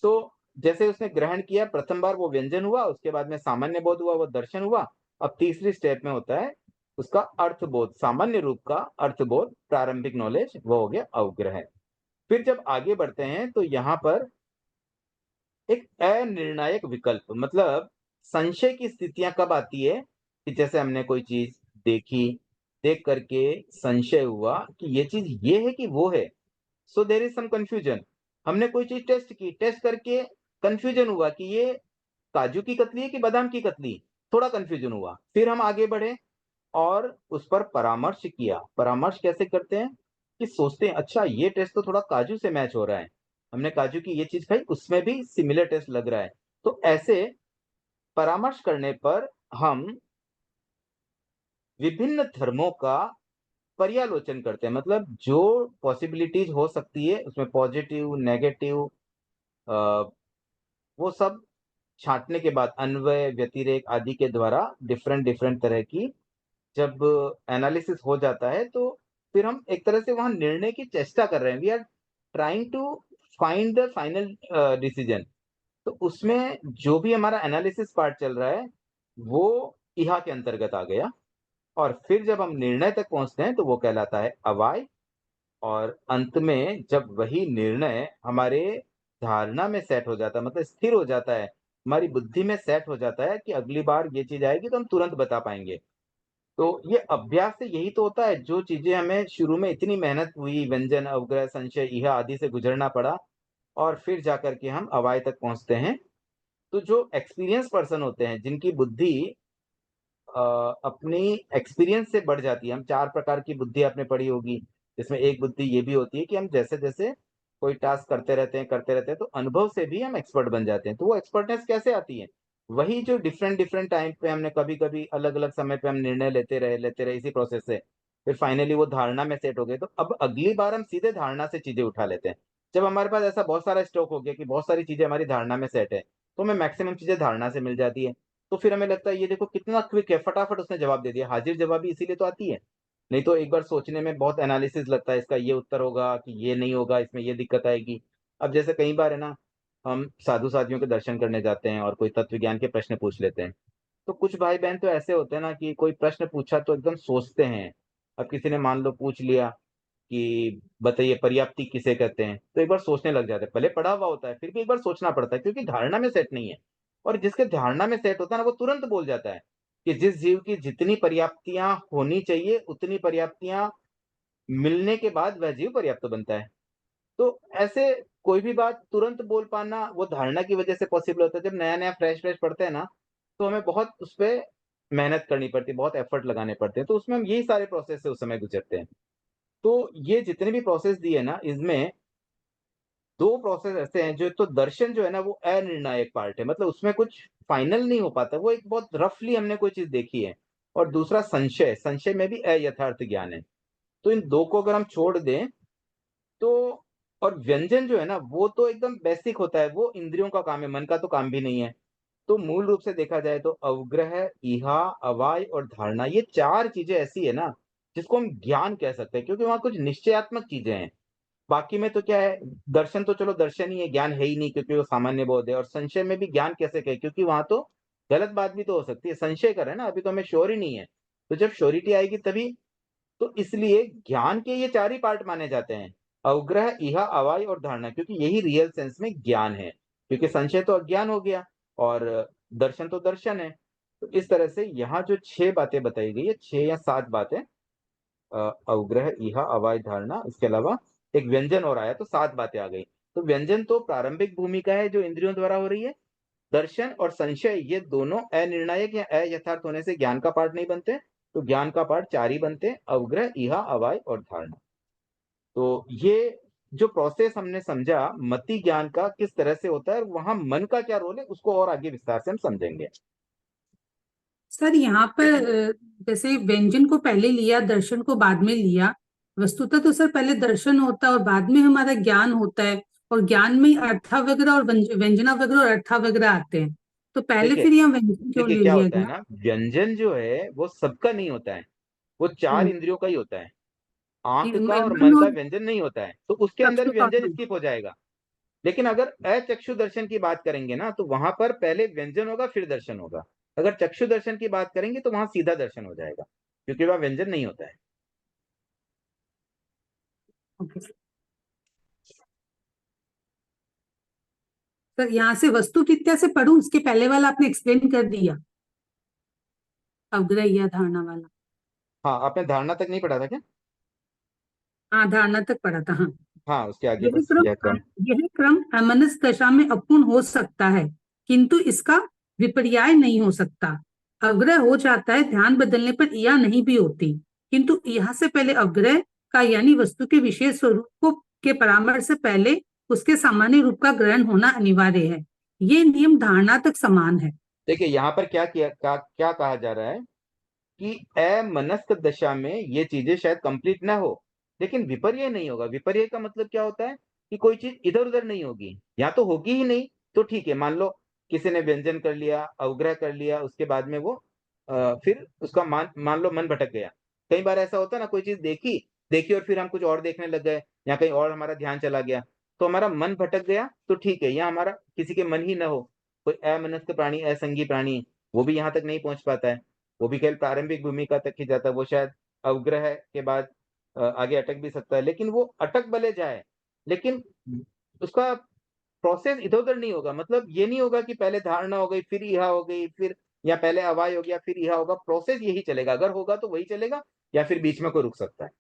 तो जैसे उसने ग्रहण किया प्रथम बार, वो व्यंजन हुआ, उसके बाद में सामान्य बोध हुआ, वो दर्शन हुआ। अब तीसरी स्टेप में होता है उसका अर्थबोध, सामान्य रूप का अर्थबोध, प्रारंभिक नॉलेज, वो हो गया अवग्रह। फिर जब आगे बढ़ते हैं तो यहाँ पर एक अनिर्णायक विकल्प, मतलब संशय की स्थितियां कब आती है कि जैसे हमने कोई चीज देखी, देख करके संशय हुआ कि ये चीज ये है कि वो है। सो देर इज सम कंफ्यूजन। हमने कोई चीज टेस्ट की, टेस्ट करके कंफ्यूजन हुआ कि ये काजू की कतली है कि बादाम की कतली, थोड़ा कंफ्यूजन हुआ। फिर हम आगे बढ़े और उस पर परामर्श किया। परामर्श कैसे करते हैं कि सोचते हैं अच्छा ये टेस्ट तो थोड़ा काजू से मैच हो रहा है, हमने काजू की ये चीज खाई, उसमें भी सिमिलर टेस्ट लग रहा है। तो ऐसे परामर्श करने पर हम विभिन्न धर्मों का पर्यालोचन करते हैं, मतलब जो पॉसिबिलिटीज हो सकती है उसमें पॉजिटिव नेगेटिव, वो सब छांटने के बाद अन्वय व्यतिरेक आदि के द्वारा डिफरेंट डिफरेंट तरह की जब एनालिसिस हो जाता है, तो फिर हम एक तरह से वहां निर्णय की चेष्टा कर रहे हैं। We are trying to find the final decision. तो उसमें जो भी हमारा एनालिसिस पार्ट चल रहा है वो इहा के अंतर्गत आ गया। और फिर जब हम निर्णय तक पहुंचते हैं तो वो कहलाता है अवाय। और अंत में जब वही निर्णय हमारे धारणा में सेट हो जाता है, मतलब स्थिर हो जाता है, हमारी बुद्धि में सेट हो जाता है कि अगली बार ये चीज आएगी तो हम तुरंत बता पाएंगे। तो ये अभ्यास से यही तो होता है, जो चीजें हमें शुरू में इतनी मेहनत हुई, व्यंजन अवग्रह संशय यह आदि से गुजरना पड़ा, और फिर जाकर के हम अवाय तक पहुंचते हैं। तो जो एक्सपीरियंस पर्सन होते हैं, जिनकी बुद्धि अपनी एक्सपीरियंस से बढ़ जाती है, हम 4 प्रकार की बुद्धि आपने पढ़ी होगी, जिसमें एक बुद्धि ये भी होती है कि हम जैसे जैसे कोई टास्क करते रहते हैं तो अनुभव से भी हम एक्सपर्ट बन जाते हैं। तो वो एक्सपर्टनेस कैसे आती है? वही जो डिफरेंट डिफरेंट टाइम पे हमने कभी कभी अलग अलग समय पे हम निर्णय लेते रहे इसी प्रोसेस से, फिर फाइनली वो धारणा में सेट हो गए, तो अब अगली बार हम सीधे धारणा से चीजें उठा लेते हैं। जब हमारे पास ऐसा बहुत सारा स्टॉक हो गया कि बहुत सारी चीजें हमारी धारणा में सेट है, तो हमें मैक्सिमम चीजें धारणा से मिल जाती है। तो फिर हमें लगता है ये देखो कितना क्विक है, फटाफट उसने जवाब दे दिया। हाजिर जवाबी इसीलिए तो आती है, नहीं तो एक बार सोचने में बहुत एनालिसिस लगता है, इसका ये उत्तर होगा कि ये नहीं होगा, इसमें ये दिक्कत आएगी। अब जैसे कई बार है ना, हम साधु साधियों के दर्शन करने जाते हैं और कोई तत्व ज्ञान के प्रश्न पूछ लेते हैं। तो कुछ भाई बहन तो ऐसे होते हैं ना कि कोई प्रश्न पूछा तो एकदम सोचते हैं। अब किसी ने मान लो पूछ लिया कि बताइए पर्याप्ति किसे कहते हैं, तो एक बार सोचने लग जाते हैं। भले पढ़ा हुआ होता है फिर भी एक बार सोचना पड़ता है, क्योंकि धारणा में सेट नहीं है। और जिसके धारणा में सेट होता है ना, वो तुरंत बोल जाता है कि जिस जीव की जितनी पर्याप्तियां होनी चाहिए उतनी पर्याप्तियां मिलने के बाद वह जीव पर्याप्त बनता है। तो ऐसे कोई भी बात तुरंत बोल पाना वो धारणा की वजह से पॉसिबल होता है। जब नया नया फ्रेश फ्रेश पढ़ते हैं ना, तो हमें बहुत उस पर मेहनत करनी पड़ती है, बहुत एफर्ट लगाने पड़ते हैं, तो उसमें हम यही सारे प्रोसेस से उस समय गुजरते हैं। तो ये जितने भी प्रोसेस दिए ना, इसमें 2 प्रोसेस ऐसे हैं जो, तो दर्शन जो है ना वो अनिर्णायक पार्ट है, मतलब उसमें कुछ फाइनल नहीं हो पाता, वो एक बहुत रफली हमने कोई चीज देखी है। और दूसरा संशय, संशय में भी अयथार्थ ज्ञान है। तो इन 2 को अगर हम छोड़ दें तो और व्यंजन जो है ना वो तो एकदम बेसिक होता है, वो इंद्रियों का काम है, मन का तो काम भी नहीं है। तो मूल रूप से देखा जाए तो अवग्रह, इहा, अवाय और धारणा, ये चार चीजें ऐसी है ना जिसको हम ज्ञान कह सकते हैं, क्योंकि वहां कुछ निश्चयात्मक चीजें हैं। बाकी में तो क्या है, दर्शन तो चलो दर्शन ही है, ज्ञान है ही नहीं, क्योंकि वो सामान्य बोध है। और संशय में भी ज्ञान कैसे कहे, क्योंकि वहां तो गलत बात भी तो हो सकती है, संशय कर है ना, अभी तो हमें श्योर ही नहीं है। तो जब श्योरिटी आएगी तभी। तो इसलिए ज्ञान के ये चार ही पार्ट माने जाते हैं, अवग्रह, इहा, अवाय और धारणा, क्योंकि यही रियल सेंस में ज्ञान है। क्योंकि संशय तो अज्ञान हो गया, और दर्शन तो दर्शन है। तो इस तरह से यहाँ जो छह बातें बताई गई है, छह या सात बातें, अवग्रह, इहा, अवाय, धारणा, इसके अलावा एक व्यंजन और आया, तो सात बातें आ गई। तो व्यंजन तो प्रारंभिक भूमिका है जो इंद्रियों द्वारा हो रही है। दर्शन और संशय ये दोनों अनिर्णायक या अयथार्थ होने से ज्ञान का पार्ट नहीं बनते। तो ज्ञान का पार्ट चार ही बनते हैं, अवग्रह, इहा, अवाय और धारणा। तो ये जो प्रोसेस हमने समझा मति ज्ञान का किस तरह से होता है, और वहां मन का क्या रोल है, उसको और आगे विस्तार से हम समझेंगे। सर यहाँ पर जैसे व्यंजन को पहले लिया, दर्शन को बाद में लिया। वस्तुतः तो सर पहले दर्शन होता है और बाद में हमारा ज्ञान होता है, और ज्ञान में ही अर्था वगैरह और व्यंजना वगैरह और अर्था वगैरह आते हैं। तो पहले देखिए फिर यहाँ व्यंजन क्यों देखिए ले क्या लिया होता है गया? ना, व्यंजन जो है वो सबका नहीं होता है, वो चार हम्म, इंद्रियों का ही होता है। आंख का और मन मन का और व्यंजन नहीं होता है, तो उसके अंदर चक्षु का व्यंजन भी। स्किप हो जाएगा। लेकिन अगर अचक्षु दर्शन की बात करेंगे ना, तो वहां पर पहले व्यंजन होगा फिर दर्शन होगा। अगर चक्षु दर्शन की बात करेंगे तो वहां सीधा दर्शन हो जाएगा, क्योंकि वह व्यंजन नहीं होता है। ओके सर, यहाँ से वस्तु विद्या से पढ़ूं, उसके पहले वाला आपने एक्सप्लेन कर दिया, अवग्रह या धारणा वाला। हाँ, आपने धारणा तक नहीं पढ़ा था क्या? हाँ, धारणा तक पढ़ा था, हाँ। हाँ, उसके आगे यह बस क्रम यह क्रम। यह क्रम अमनस्क दशा में अपूर्ण हो सकता है, किंतु इसका विपर्याय नहीं हो सकता। अवग्रह हो जाता है, ध्यान बदलने पर इया नहीं भी होती, किंतु यहाँ से पहले अवग्रह का यानी वस्तु के विशेष स्वरूप को के परामर्श से पहले उसके सामान्य रूप का ग्रहण होना अनिवार्य है। ये नियम धारणा तक समान है। देखिए यहाँ पर क्या कहा जा रहा है कि अमनस्क दशा में ये चीजें शायद कंप्लीट ना हो, लेकिन विपर्य नहीं होगा। विपर्य का मतलब क्या होता है कि कोई चीज इधर उधर नहीं होगी, या तो होगी ही नहीं। तो ठीक है, मान लो किसी ने व्यंजन कर लिया, अवग्रह कर लिया, उसके बाद में वो फिर उसका मान लो मन भटक गया। कई बार ऐसा होता है ना, कोई चीज देखी देखी और फिर हम कुछ और देखने लग गए, या कहीं और हमारा ध्यान चला गया, तो हमारा मन भटक गया। तो ठीक है, या हमारा किसी के मन ही ना हो, कोई अमनस्क प्राणी, असंगी प्राणी, वो भी यहाँ तक नहीं पहुंच पाता है, वो भी केवल प्रारंभिक भूमिका तक ही जाता है, वो शायद अवग्रह के बाद आगे अटक भी सकता है, लेकिन वो अटक भले जाए, लेकिन उसका प्रोसेस इधर उधर नहीं होगा। मतलब ये नहीं होगा कि पहले धारणा हो गई फिर यह हो गई, फिर या पहले अवाय हो गया फिर यह होगा। प्रोसेस यही चलेगा, अगर होगा तो वही चलेगा, या फिर बीच में कोई रुक सकता है।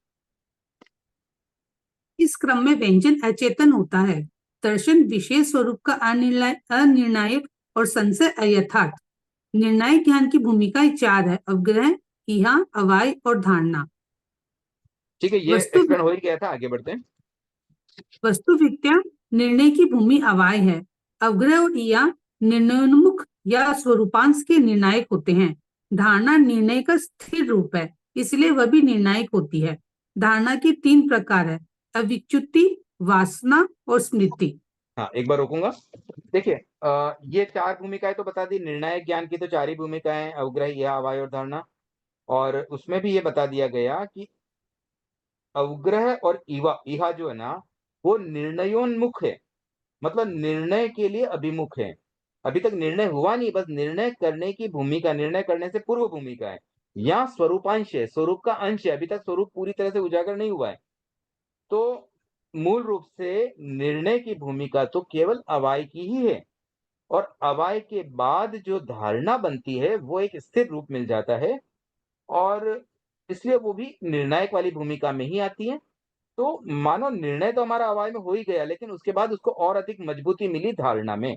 इस क्रम में व्यंजन अचेतन होता है, दर्शन विशेष स्वरूप का अनिर्णायक और संशय अयथार्थ। निर्णायक ज्ञान की भूमिका चार है: अवग्रह, इहा, अवाय और धारणा। ठीक है, ये वस्तु एक्सप्लेन हो ही गया था, आगे बढ़ते हैं। वस्तु विद्या निर्णय की भूमि अवाय है। अवग्रह और इया निर्णयोन्मुख या स्वरूपांश के निर्णायक होते हैं। धारणा निर्णय का स्थिर रूप है, इसलिए वह भी निर्णायक होती है। धारणा के तीन प्रकार है: अविच्युति, वासना और स्मृति। हाँ, एक बार रोकूंगा। देखिए ये चार भूमिकाएं तो बता दी, निर्णायक ज्ञान की तो चार ही भूमिकाएं, अवग्रह, यह, अवाय और धारणा। और उसमें भी ये बता दिया गया कि अवग्रह और इहा जो है ना, वो निर्णयोन्मुख है, मतलब निर्णय के लिए अभिमुख है। अभी तक निर्णय हुआ नहीं, बस निर्णय करने की भूमिका, निर्णय करने से पूर्व भूमिका है। या स्वरूपांश है, स्वरूप का अंश है, अभी तक स्वरूप पूरी तरह से उजागर नहीं हुआ है। तो मूल रूप से निर्णय की भूमिका तो केवल अवाय की ही है, और अवाय के बाद जो धारणा बनती है वो एक स्थिर रूप मिल जाता है, और इसलिए वो भी निर्णायक वाली भूमिका में ही आती है। तो मानो निर्णय तो हमारा अवाय में हो ही गया, लेकिन उसके बाद उसको और अधिक मजबूती मिली धारणा में।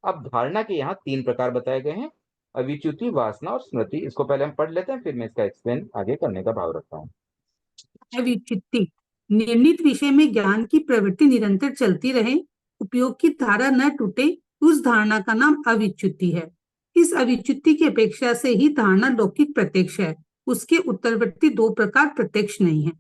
अब धारणा के यहाँ तीन प्रकार बताए गए हैं, अविच्युति, वासना और स्मृति। इसको पहले हम पढ़ लेते हैं, फिर मैं इसका एक्सप्लेन आगे करने का भाव रखता हूँ। अविच्युति, निर्णीत विषय में ज्ञान की प्रवृत्ति निरंतर चलती रहे, उपयोग की धारा न टूटे, उस धारणा का नाम अविच्युति है। इस अविच्युति की अपेक्षा से ही धारणा लौकिक प्रत्यक्ष है। उसके उत्तरवर्ती दो प्रकार प्रत्यक्ष नहीं है।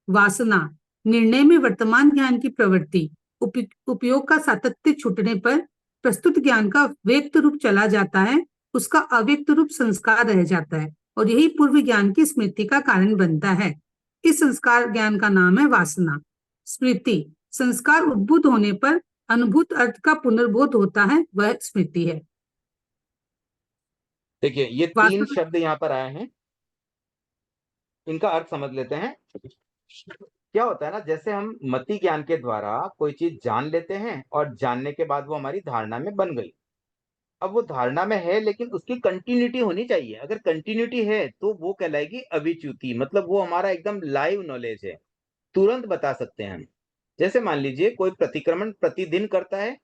वासना, निर्णय में वर्तमान ज्ञान की प्रवृत्ति उपयोग का सातत्य छूटने पर प्रस्तुत ज्ञान का व्यक्त रूप चला जाता है, उसका अव्यक्त रूप संस्कार रह जाता है और यही पूर्व ज्ञान की स्मृति का कारण बनता है। इस संस्कार ज्ञान का नाम है वासना। स्मृति, संस्कार उद्भूत होने पर अनुभूत अर्थ का पुनर्बोध होता है, वह स्मृति है। देखिए ये 3 वासना शब्द यहाँ पर आए हैं, इनका अर्थ समझ लेते हैं। क्या होता है ना, जैसे हम मति ज्ञान के द्वारा कोई चीज जान लेते हैं और जानने के बाद वो हमारी धारणा में बन गई। अब वो धारणा में है लेकिन उसकी कंटिन्यूटी होनी चाहिए। अगर कंटिन्यूटी है तो वो कहलाएगी अविच्युति, मतलब वो हमारा एकदम लाइव नॉलेज है, तुरंत बता सकते हैं हम। जैसे मान लीजिए कोई प्रतिक्रमण प्रतिदिन करता है,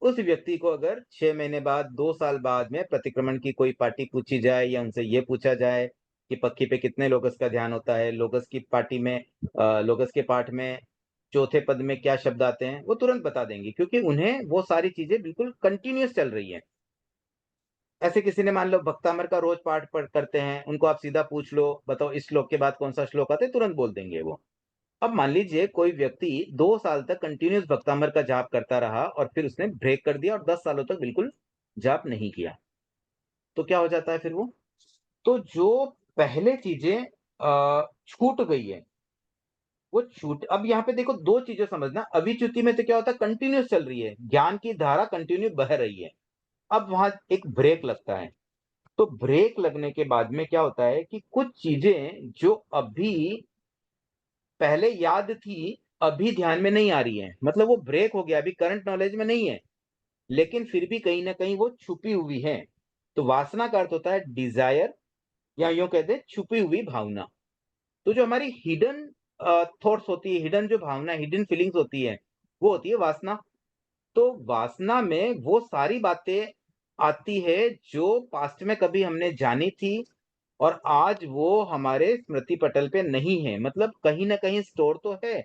उस व्यक्ति को अगर 6 महीने बाद, 2 साल बाद में प्रतिक्रमण की कोई पार्टी पूछी जाए या उनसे ये पूछा जाए कि पक्की पे कितने लोगस का ध्यान होता है, लोगस की पार्टी में लोगस के पाठ में चौथे पद में क्या शब्द आते हैं, वो तुरंत बता देंगे, क्योंकि उन्हें वो सारी चीजें बिल्कुल कंटिन्यूस चल रही है। ऐसे किसी ने मान लो भक्तामर का रोज पाठ पढ़ करते हैं, उनको आप सीधा पूछ लो बताओ इस श्लोक के बाद कौन सा श्लोक आता है, तुरंत बोल देंगे वो। अब मान लीजिए कोई व्यक्ति 2 साल तक कंटिन्यूस भक्तामर का जाप करता रहा और फिर उसने ब्रेक कर दिया और 10 सालों तक बिल्कुल जाप नहीं किया, तो क्या हो जाता है फिर वो? तो जो पहले चीजें छूट गई है वो छूट, अब यहाँ पे देखो 2 चीजें समझना। अविच्युति में तो क्या होता है, कंटिन्यूस चल रही है, ज्ञान की धारा कंटिन्यू बह रही है। अब वहां एक ब्रेक लगता है, तो ब्रेक लगने के बाद में क्या होता है कि कुछ चीजें जो अभी पहले याद थी अभी ध्यान में नहीं आ रही है, मतलब वो ब्रेक हो गया, अभी करंट नॉलेज में नहीं है, लेकिन फिर भी कहीं ना कहीं वो छुपी हुई है। तो वासना का अर्थ होता है डिजायर, या यूं कहते हैं छुपी हुई भावना। तो जो हमारी हिडन थॉट्स होती है, हिडन जो भावना, हिडन फीलिंग्स होती है, वो होती है वासना। तो वासना में वो सारी बातें आती है जो पास्ट में कभी हमने जानी थी और आज वो हमारे स्मृति पटल पे नहीं है, मतलब कहीं ना कहीं स्टोर तो है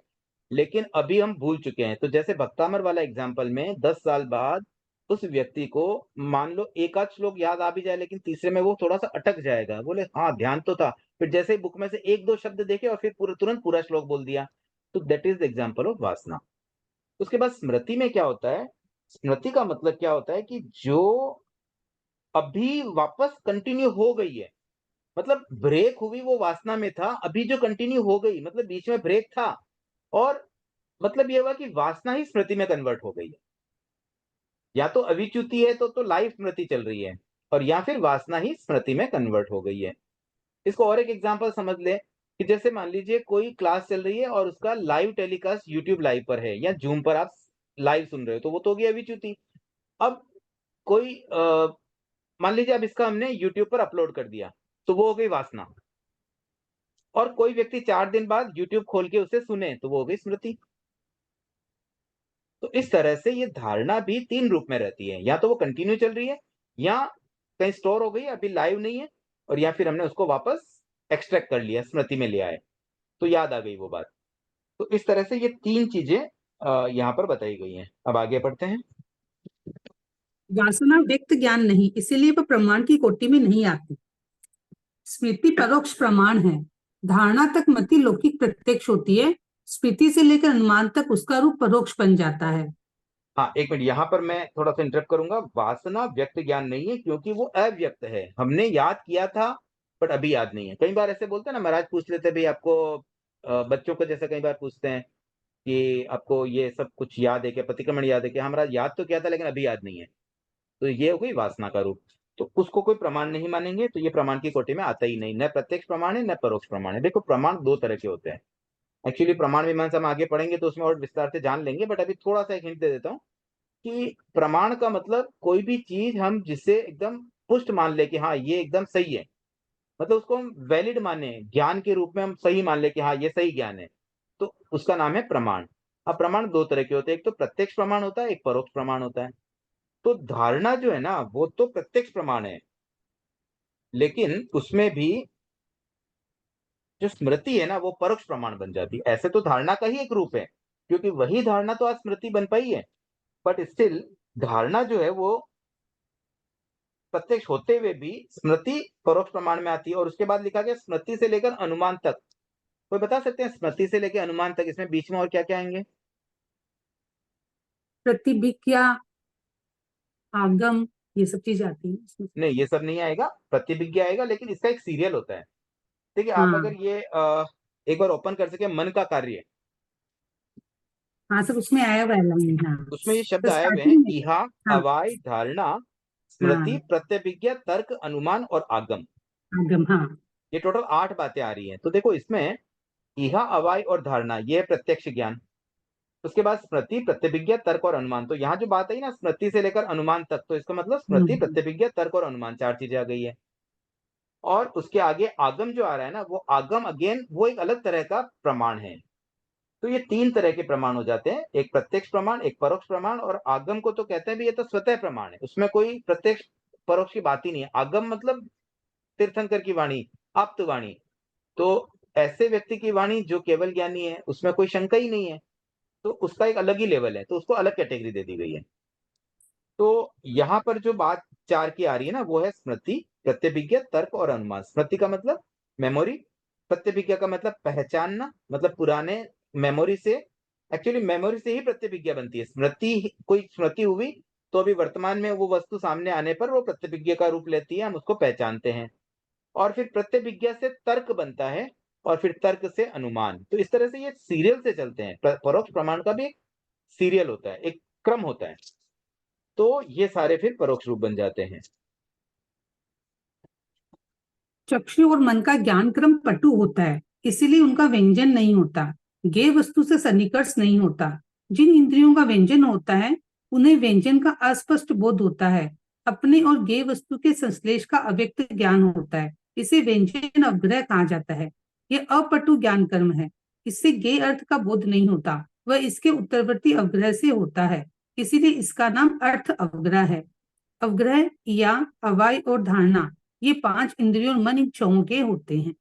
लेकिन अभी हम भूल चुके हैं। तो जैसे भक्तामर वाला एग्जाम्पल में 10 साल बाद उस व्यक्ति को मान लो एक आध श्लोक याद आ भी जाए, लेकिन तीसरे में वो थोड़ा सा अटक जाएगा, बोले हाँ ध्यान तो था, फिर जैसे ही बुक में से एक दो शब्द देखे और फिर पूरा तुरंत पूरा श्लोक बोल दिया। तो that is the example of वासना। उसके बाद स्मृति में क्या होता है, स्मृति का मतलब क्या होता है कि जो अभी वापस कंटिन्यू हो गई है, मतलब ब्रेक हुई वो वासना में था, अभी जो कंटिन्यू हो गई मतलब बीच में ब्रेक था, और मतलब ये हुआ कि वासना ही स्मृति में कन्वर्ट हो गई है। या तो अविच्युति है तो लाइव स्मृति चल रही है, और या फिर वासना ही स्मृति में कन्वर्ट हो गई है। इसको और एक एग्जांपल समझ ले कि जैसे मान लीजिए कोई क्लास चल रही है और उसका लाइव टेलीकास्ट यूट्यूब लाइव पर है या जूम पर आप लाइव सुन रहे हो, तो वो तो हो गई अविच्युति। अब कोई मान लीजिए अब इसका हमने यूट्यूब पर अपलोड कर दिया, तो वो हो गई वासना। और कोई व्यक्ति 4 दिन बाद यूट्यूब खोल के उसे सुने, तो वो हो गई स्मृति। तो इस तरह से ये धारणा भी 3 रूप में रहती है, या तो वो कंटिन्यू चल रही है, या कहीं स्टोर हो गई अभी लाइव नहीं है, और या फिर हमने उसको वापस एक्सट्रैक्ट कर लिया, स्मृति में लिया है, तो याद आ गई वो बात। तो इस तरह से ये 3 चीजें यहाँ पर बताई गई हैं। अब आगे बढ़ते हैं। वासना व्यक्त ज्ञान नहीं, इसीलिए वह प्रमाण की कोटि में नहीं आती। स्मृति परोक्ष प्रमाण है। धारणा तक मति लौकिक प्रत्यक्ष होती है, स्मृति से लेकर अनुमान तक उसका रूप परोक्ष बन जाता है। हाँ एक मिनट, यहाँ पर मैं थोड़ा सा इंटरप्ट करूंगा। वासना व्यक्त ज्ञान नहीं है क्योंकि वो अव्यक्त है, हमने याद किया था बट अभी याद नहीं है। कई बार ऐसे बोलते हैं ना, महाराज पूछ लेते भाई आपको, बच्चों को जैसे कई बार पूछते हैं कि आपको ये सब कुछ याद है क्या, प्रतिक्रमण याद है क्या? हाँ महाराज याद तो किया था लेकिन अभी याद नहीं है। तो ये हो गई वासना का रूप। तो उसको कोई प्रमाण नहीं मानेंगे, तो ये प्रमाण की कोटि में आता ही नहीं, न प्रत्यक्ष प्रमाण है न परोक्ष प्रमाण है। देखो प्रमाण 2 तरह के होते हैं। एक्चुअली प्रमाण मीमांसा हम आगे पढ़ेंगे तो उसमें और विस्तार से जान लेंगे, बट अभी थोड़ा सा एक हिंट दे देता हूँ कि प्रमाण का मतलब कोई भी चीज हम जिससे एकदम पुष्ट मान ले कि हाँ ये एकदम सही है, मतलब उसको हम वैलिड माने, ज्ञान के रूप में हम सही मान ले कि हाँ ये सही ज्ञान है, तो उसका नाम है प्रमाण। अब प्रमाण 2 तरह के होते हैं, एक तो प्रत्यक्ष प्रमाण होता है, एक परोक्ष प्रमाण होता है। तो धारणा जो है ना वो तो प्रत्यक्ष प्रमाण है, लेकिन उसमें भी जो स्मृति है ना वो परोक्ष प्रमाण बन जाती है। ऐसे तो धारणा का ही एक रूप है, क्योंकि वही धारणा तो आज स्मृति बन पाई है, बट स्टिल धारणा जो है वो प्रत्यक्ष होते हुए भी स्मृति परोक्ष प्रमाण में आती है। और उसके बाद लिखा गया स्मृति से लेकर अनुमान तक कोई बता सकते हैं स्मृति से लेके अनुमान तक इसमें बीच में और क्या क्या आएंगे? प्रतिभिज्ञा, आगम, ये सब चीजें आती हैं इसमें। नहीं, ये सब नहीं आएगा, प्रतिविज्ञा आएगा, लेकिन इसका एक सीरियल होता है। ठीक है, आप अगर हाँ ये एक बार ओपन कर सके, मन का कार्य, हाँ, सब उसमें आया हुआ है लाइन, हाँ। उसमें ये शब्द तो आए हुए हैं, स्टार्टिंग में, इहा, हाँ अवाय, धारणा, स्मृति, हाँ, प्रत्यभिज्ञा, तर्क, अनुमान और आगम। आगम, हाँ। ये टोटल 8 बातें आ रही हैं। तो देखो इसमें इहा, अवाय और धारणा, ये है प्रत्यक्ष ज्ञान। उसके बाद स्मृति, प्रत्यभिज्ञा, तर्क और अनुमान। तो यहाँ जो बात आई ना स्मृति से लेकर अनुमान तक, तो इसका मतलब स्मृति, हम्म, प्रत्यभिज्ञा, तर्क और अनुमान, 4 चीजें आ गई है। और उसके आगे आगम जो आ रहा है ना, वो आगम अगेन वो एक अलग तरह का प्रमाण है। तो ये 3 तरह के प्रमाण हो जाते हैं, एक प्रत्यक्ष प्रमाण, एक परोक्ष प्रमाण, और आगम को तो कहते हैं भी ये तो स्वतः प्रमाण है, उसमें कोई प्रत्यक्ष परोक्ष की बात ही नहीं है। आगम मतलब तीर्थंकर की वाणी, आप्त वाणी। तो ऐसे व्यक्ति की वाणी जो केवल ज्ञानी है, उसमें कोई शंका ही नहीं है, तो उसका एक अलग ही लेवल है, तो उसको अलग कैटेगरी दे दी गई है। तो यहाँ पर जो बात 4 की आ रही है ना, वो है स्मृति, प्रत्यभिज्ञा, तर्क और अनुमान। स्मृति का मतलब मेमोरी, प्रत्यभिज्ञा का मतलब पहचानना, मतलब पुराने मेमोरी से, एक्चुअली मेमोरी से ही प्रत्यभिज्ञा बनती है। स्मृति, कोई स्मृति हुई तो अभी वर्तमान में वो वस्तु सामने आने पर वो प्रत्यभिज्ञा का रूप लेती है, हम उसको पहचानते हैं। और फिर प्रत्यभिज्ञा से तर्क बनता है, और फिर तर्क से अनुमान। तो इस तरह से ये सीरियल से चलते हैं। परोक्ष प्रमाण का भी एक सीरियल होता है, एक क्रम होता है। तो ये सारे फिर परोक्ष रूप बन जाते हैं। चक्षु और मन का ज्ञान क्रम पटु होता है, इसीलिए उनका व्यंजन नहीं होता। ज्ञेय वस्तु से सन्निकर्ष नहीं होता। जिन इंद्रियों का व्यंजन होता है उन्हें व्यंजन का अस्पष्ट बोध होता है। अपने और ज्ञेय वस्तु के संश्लेष का अव्यक्त ज्ञान होता है, इसे व्यंजन अवग्रह कहा जाता है। यह अपटु ज्ञान कर्म है, इससे ज्ञेय अर्थ का बोध नहीं होता, वह इसके उत्तरवर्ती अवग्रह से होता है, इसीलिए इसका नाम अर्थ अवग्रह है। अवग्रह या अवाय और धारणा, ये 5 इंद्रियों और मन इन छहों के होते हैं।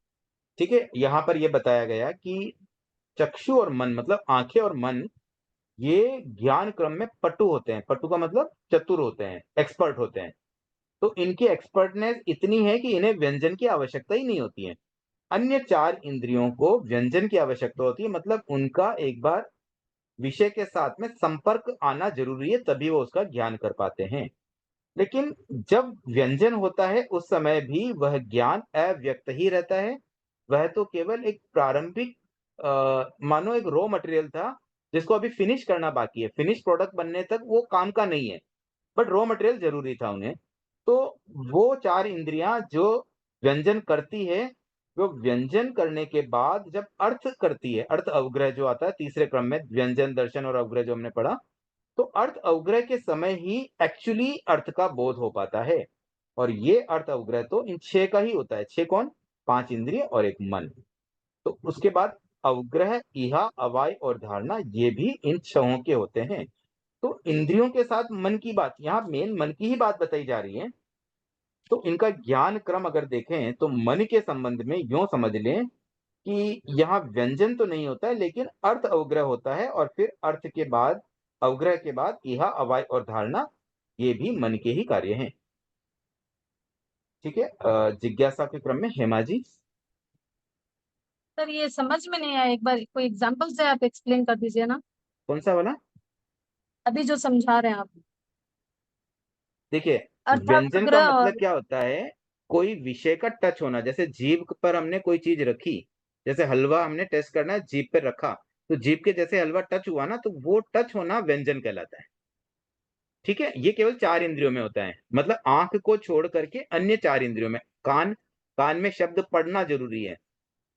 ठीक है, यहाँ पर ये बताया गया कि चक्षु और मन मतलब आंखें और मन, ये ज्ञान क्रम में पटु होते हैं। पटु का मतलब चतुर होते हैं, एक्सपर्ट होते हैं। तो इनकी एक्सपर्टनेस इतनी है कि इन्हें व्यंजन की आवश्यकता ही नहीं होती है। अन्य 4 इंद्रियों को व्यंजन की आवश्यकता होती है, मतलब उनका एक बार विषय के साथ में संपर्क आना जरूरी है, तभी वो उसका ज्ञान कर पाते हैं। लेकिन जब व्यंजन होता है उस समय भी वह ज्ञान अव्यक्त ही रहता है। वह तो केवल एक प्रारंभिक, मानो एक रॉ मटेरियल था जिसको अभी फिनिश करना बाकी है। फिनिश प्रोडक्ट बनने तक वो काम का नहीं है, बट रॉ मटेरियल जरूरी था उन्हें। तो वो 4 इंद्रियां जो व्यंजन करती है, वो व्यंजन करने के बाद जब अर्थ करती है, अर्थ अवग्रह जो आता है तीसरे क्रम में, व्यंजन, दर्शन और अवग्रह जो हमने पढ़ा, तो अर्थ अवग्रह के समय ही एक्चुअली अर्थ का बोध हो पाता है। और ये अर्थ अवग्रह तो इन 6 का ही होता है। 6 कौन? 5 इंद्रिय और एक मन। तो उसके बाद अवग्रह, इहा, अवाय और धारणा, ये भी इन 6 के होते हैं। तो इंद्रियों के साथ मन की बात, यहाँ मेन मन की ही बात बताई जा रही है। तो इनका ज्ञान क्रम अगर देखें तो मन के संबंध में यूं समझ लें कि यहाँ व्यंजन तो नहीं होता है, लेकिन अर्थ अवग्रह होता है, और फिर अर्थ के बाद, अवग्रह के बाद इहा, अवाय और धारणा, ये भी मन के ही कार्य हैं। ठीक है, जिज्ञासा के क्रम में हेमा जी। सर ये समझ में नहीं आया, एक बार कोई एग्जांपल से आप एक्सप्लेन कर दीजिए ना। कौन सा वाला? अभी जो समझा रहे हैं आप, देखिए, व्यंजन का अर्थाग्रह मतलब और क्या होता है? कोई विषय का टच होना। जैसे जीभ पर हमने कोई चीज रखी, जैसे हलवा हमने टेस्ट करना है, जीभ पे रखा, तो जीभ के जैसे हलवा टच हुआ ना, तो वो टच होना व्यंजन कहलाता है। ठीक है, ये केवल 4 इंद्रियों में होता है, मतलब आंख को छोड़ करके अन्य 4 इंद्रियों में। कान, कान में शब्द पढ़ना जरूरी है।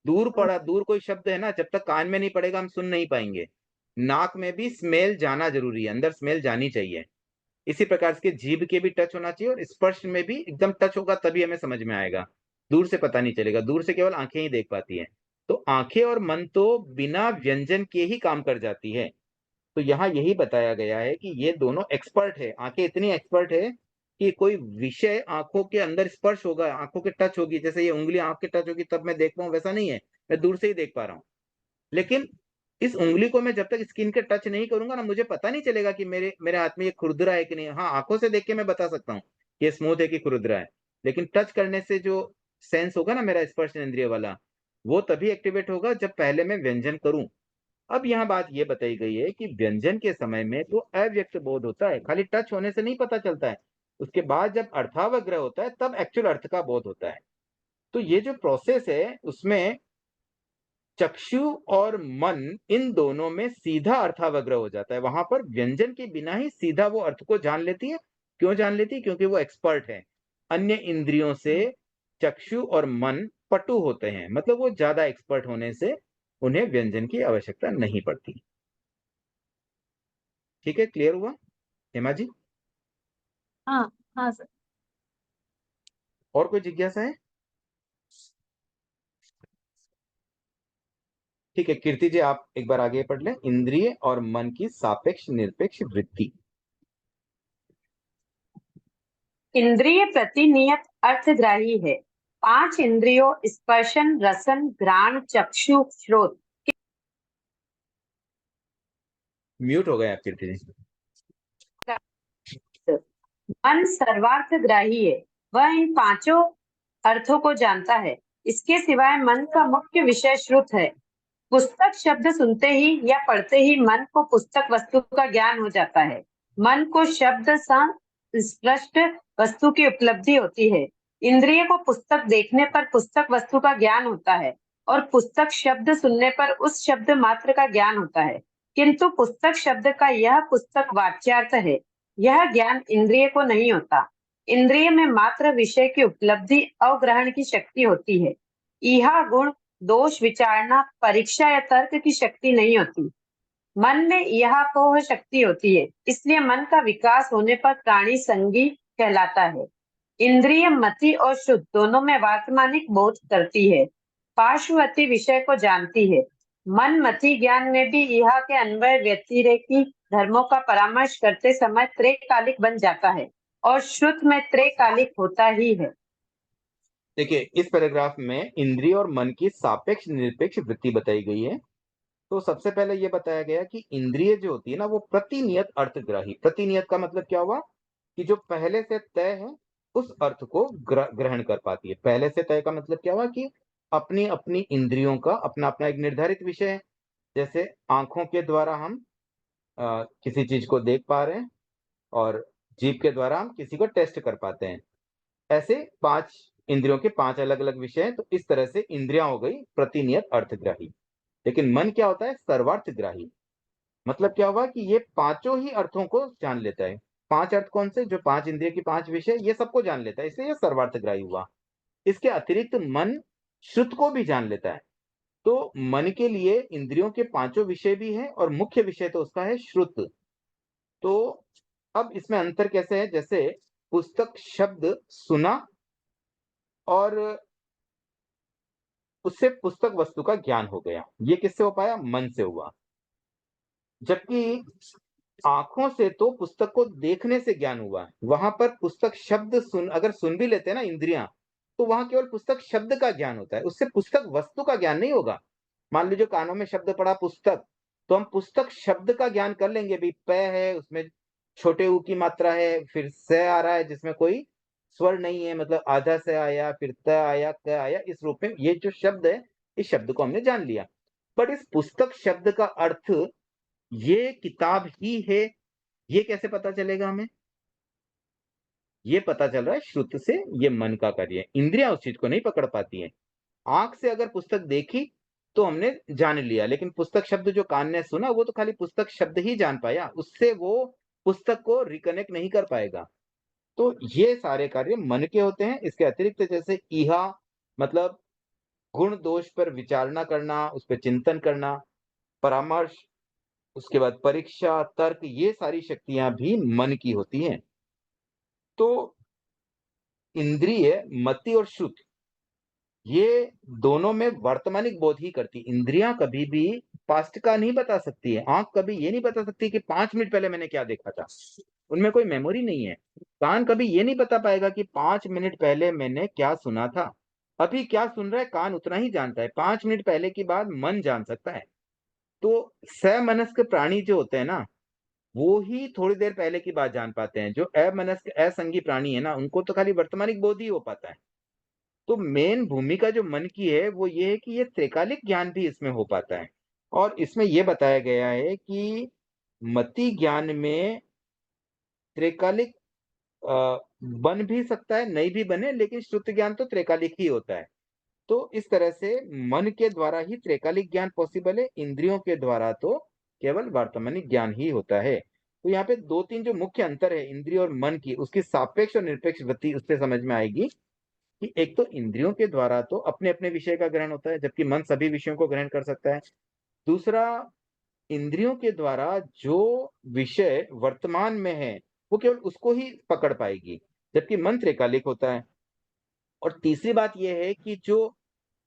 दूर पड़ा, दूर कोई शब्द है ना, जब तक कान में नहीं पड़ेगा हम सुन नहीं पाएंगे। नाक में भी स्मेल जाना जरूरी है, अंदर स्मेल जानी चाहिए। इसी प्रकार से जीभ के भी टच होना चाहिए, और स्पर्श में भी एकदम टच होगा तभी हमें समझ में आएगा। दूर से पता नहीं चलेगा, दूर से केवल आंखें ही देख पाती है। तो आंखें और मन तो बिना व्यंजन के ही काम कर जाती है। तो यहाँ यही बताया गया है कि ये दोनों एक्सपर्ट है। आंखें इतनी एक्सपर्ट है कि कोई विषय आंखों के अंदर स्पर्श होगा, आंखों के टच होगी, जैसे ये उंगली आंख के टच होगी तब मैं देख पाऊं, वैसा नहीं है, मैं दूर से ही देख पा रहा हूँ। लेकिन इस उंगली को मैं जब तक स्किन के टच नहीं करूंगा ना, मुझे पता नहीं चलेगा कि मेरे मेरे हाथ में ये खुरदरा है कि नहीं। हाँ, आंखों से देख के मैं बता सकता हूँ कि ये स्मूथ है कि खुरदरा है, लेकिन टच करने से जो सेंस होगा ना मेरा स्पर्श इंद्रिय वाला, वो तभी एक्टिवेट होगा जब पहले मैं व्यंजन करूं। अब यहाँ बात ये बताई गई है कि व्यंजन के समय में तो अव्यक्त बोध होता है, खाली टच होने से नहीं पता चलता है। उसके बाद जब अर्थावग्रह होता है तब एक्चुअल अर्थ का बोध होता है। तो ये जो प्रोसेस है उसमें चक्षु और मन इन दोनों में सीधा अर्थावग्रह हो जाता है। वहां पर व्यंजन के बिना ही सीधा वो अर्थ को जान लेती है। क्यों जान लेती है? क्योंकि वो एक्सपर्ट है। अन्य इंद्रियों से चक्षु और मन पटु होते हैं, मतलब वो ज्यादा एक्सपर्ट होने से उन्हें व्यंजन की आवश्यकता नहीं पड़ती। ठीक है, क्लियर हुआ हेमा जी? हाँ हाँ सर। और कोई जिज्ञासा है? ठीक है, कीर्ति जी आप एक बार आगे पढ़ लें। इंद्रिय और मन की सापेक्ष निरपेक्ष वृत्ति। इंद्रिय प्रतिनियत अर्थग्राही है। 5 इंद्रियों स्पर्शन, रसन, घ्राण, चक्षु, श्रोत म्यूट हो गए आप कीर्ति जी। मन सर्वार्थग्राही है। वह इन पांचों अर्थों को जानता है। इसके सिवाय मन का मुख्य विषय श्रुत है। पुस्तक शब्द सुनते ही या पढ़ते ही मन को पुस्तक वस्तु का ज्ञान हो जाता है। मन को शब्द संस्पृष्ट वस्तु की उपलब्धि होती है। इंद्रिय को पुस्तक देखने पर पुस्तक वस्तु का ज्ञान होता है और पुस्तक शब्द सुनने पर उस शब्द मात्र का ज्ञान होता है। किंतु पुस्तक शब्द का यह पुस्तक वाच्यार्थ है, यह ज्ञान इंद्रिय को नहीं होता। इंद्रिय में मात्र विषय की उपलब्धि अवग्रहण की शक्ति होती है। यह गुण, दोष विचारना, परीक्षा या तर्क की शक्ति नहीं होती। मन में यह कोह शक्ति होती है। इसलिए मन का विकास होने पर प्राणी संगी कहलाता है। इंद्रिय मति और शुद्ध दोनों में वर्तमानिक बोध करती है, पार्श्ववर्ती विषय को जानती है। मन मति ज्ञान में भी यह के अन्वय व्यतिरेकी धर्मों का परामर्श करते समय त्रैकालिक बन जाता है और शुद्ध में त्रैकालिक होता ही है। देखिए, इस पैराग्राफ में इंद्रिय और मन की सापेक्ष निरपेक्ष वृत्ति बताई गई है। तो सबसे पहले यह बताया गया कि इंद्रिय जो होती है ना वो प्रतिनियत अर्थग्राही। प्रतिनियत का मतलब क्या हुआ? कि जो पहले से तय है उस अर्थ को ग्रहण कर पाती है। पहले से तय का मतलब क्या हुआ? कि अपनी अपनी इंद्रियों का अपना अपना एक निर्धारित विषय है। जैसे आंखों के द्वारा हम किसी चीज को देख पा रहे हैं और जीभ के द्वारा हम किसी को टेस्ट कर पाते हैं। ऐसे 5 इंद्रियों के 5 अलग अलग विषय हैं। तो इस तरह से इंद्रियां हो गई प्रतिनियत अर्थग्राही। लेकिन मन क्या होता है? सर्वार्थग्राही। मतलब क्या हुआ? कि ये पांचों ही अर्थों को जान लेता है। 5 अर्थ कौन से? जो 5 इंद्रिय की 5 विषय, ये सबको जान लेता है, इसलिए ये सर्वार्थग्राही हुआ। इसके अतिरिक्त मन श्रुत को भी जान लेता है। तो मन के लिए इंद्रियों के पांचों विषय भी हैं और मुख्य विषय तो उसका है श्रुत। तो अब इसमें अंतर कैसे है? जैसे पुस्तक शब्द सुना और उससे पुस्तक वस्तु का ज्ञान हो गया। ये किससे हो पाया? मन से हुआ। जबकि आंखों से तो पुस्तक को देखने से ज्ञान हुआ। वहां पर पुस्तक शब्द अगर सुन भी लेते हैं ना इंद्रियां, तो वहां केवल पुस्तक शब्द का ज्ञान होता है, उससे पुस्तक वस्तु का ज्ञान नहीं होगा। मान लीजिए कानों में शब्द पड़ा पुस्तक, तो हम पुस्तक शब्द का ज्ञान कर लेंगे। भी प है, उसमें छोटे ऊ की मात्रा है, फिर स आ रहा है जिसमें कोई स्वर नहीं है, मतलब आधा से आया, फिर त आया, क आया, इस रूप में ये जो शब्द है, इस शब्द को हमने जान लिया। बट इस पुस्तक शब्द का अर्थ ये किताब ही है, ये कैसे पता चलेगा हमें? ये पता चल रहा है श्रुत से। ये मन का कार्य है, इंद्रियां उस चीज को नहीं पकड़ पाती है। आंख से अगर पुस्तक देखी तो हमने जान लिया, लेकिन पुस्तक शब्द जो कान ने सुना वो तो खाली पुस्तक शब्द ही जान पाया, उससे वो पुस्तक को रिकनेक्ट नहीं कर पाएगा। तो ये सारे कार्य मन के होते हैं। इसके अतिरिक्त जैसे इहा मतलब गुण दोष पर विचारणा करना, उस पर चिंतन करना, परामर्श, उसके बाद परीक्षा, तर्क, ये सारी शक्तियां भी मन की होती हैं। तो इंद्रिय मति और श्रुति ये दोनों में वर्तमानिक बोध ही करती। इंद्रियां कभी भी पास्ट का नहीं बता सकती है। आंख कभी ये नहीं बता सकती कि 5 मिनट पहले मैंने क्या देखा था, उनमें कोई मेमोरी नहीं है। कान कभी ये नहीं बता पाएगा कि 5 मिनट पहले मैंने क्या सुना था। अभी क्या सुन रहा है कान उतना ही जानता है, 5 मिनट पहले की बात मन जान सकता है। तो समनस्क प्राणी जो होते हैं ना, वो ही थोड़ी देर पहले की बात जान पाते हैं। जो अमनस्क असंगी प्राणी है ना, उनको तो खाली वर्तमानिक बोध ही हो पाता है। तो मेन भूमिका जो मन की है वो ये है कि ये त्रैकालिक ज्ञान भी इसमें हो पाता है। और इसमें ये बताया गया है कि मति ज्ञान में त्रैकालिक बन भी सकता है, नहीं भी बने, लेकिन श्रुति ज्ञान तो त्रैकालिक ही होता है। तो इस तरह से मन के द्वारा ही त्रैकालिक ज्ञान पॉसिबल है, इंद्रियों के द्वारा तो केवल वर्तमानिक ज्ञान ही होता है। तो यहाँ पे 2-3 जो मुख्य अंतर है इंद्रिय और मन की, उसकी सापेक्ष और निरपेक्ष गति उससे समझ में आएगी कि एक तो इंद्रियों के द्वारा तो अपने अपने विषय का ग्रहण होता है, जबकि मन सभी विषयों को ग्रहण कर सकता है। दूसरा, इंद्रियों के द्वारा जो विषय वर्तमान में है वो केवल उसको ही पकड़ पाएगी, जबकि मन त्रैकालिक होता है। और तीसरी बात यह है कि जो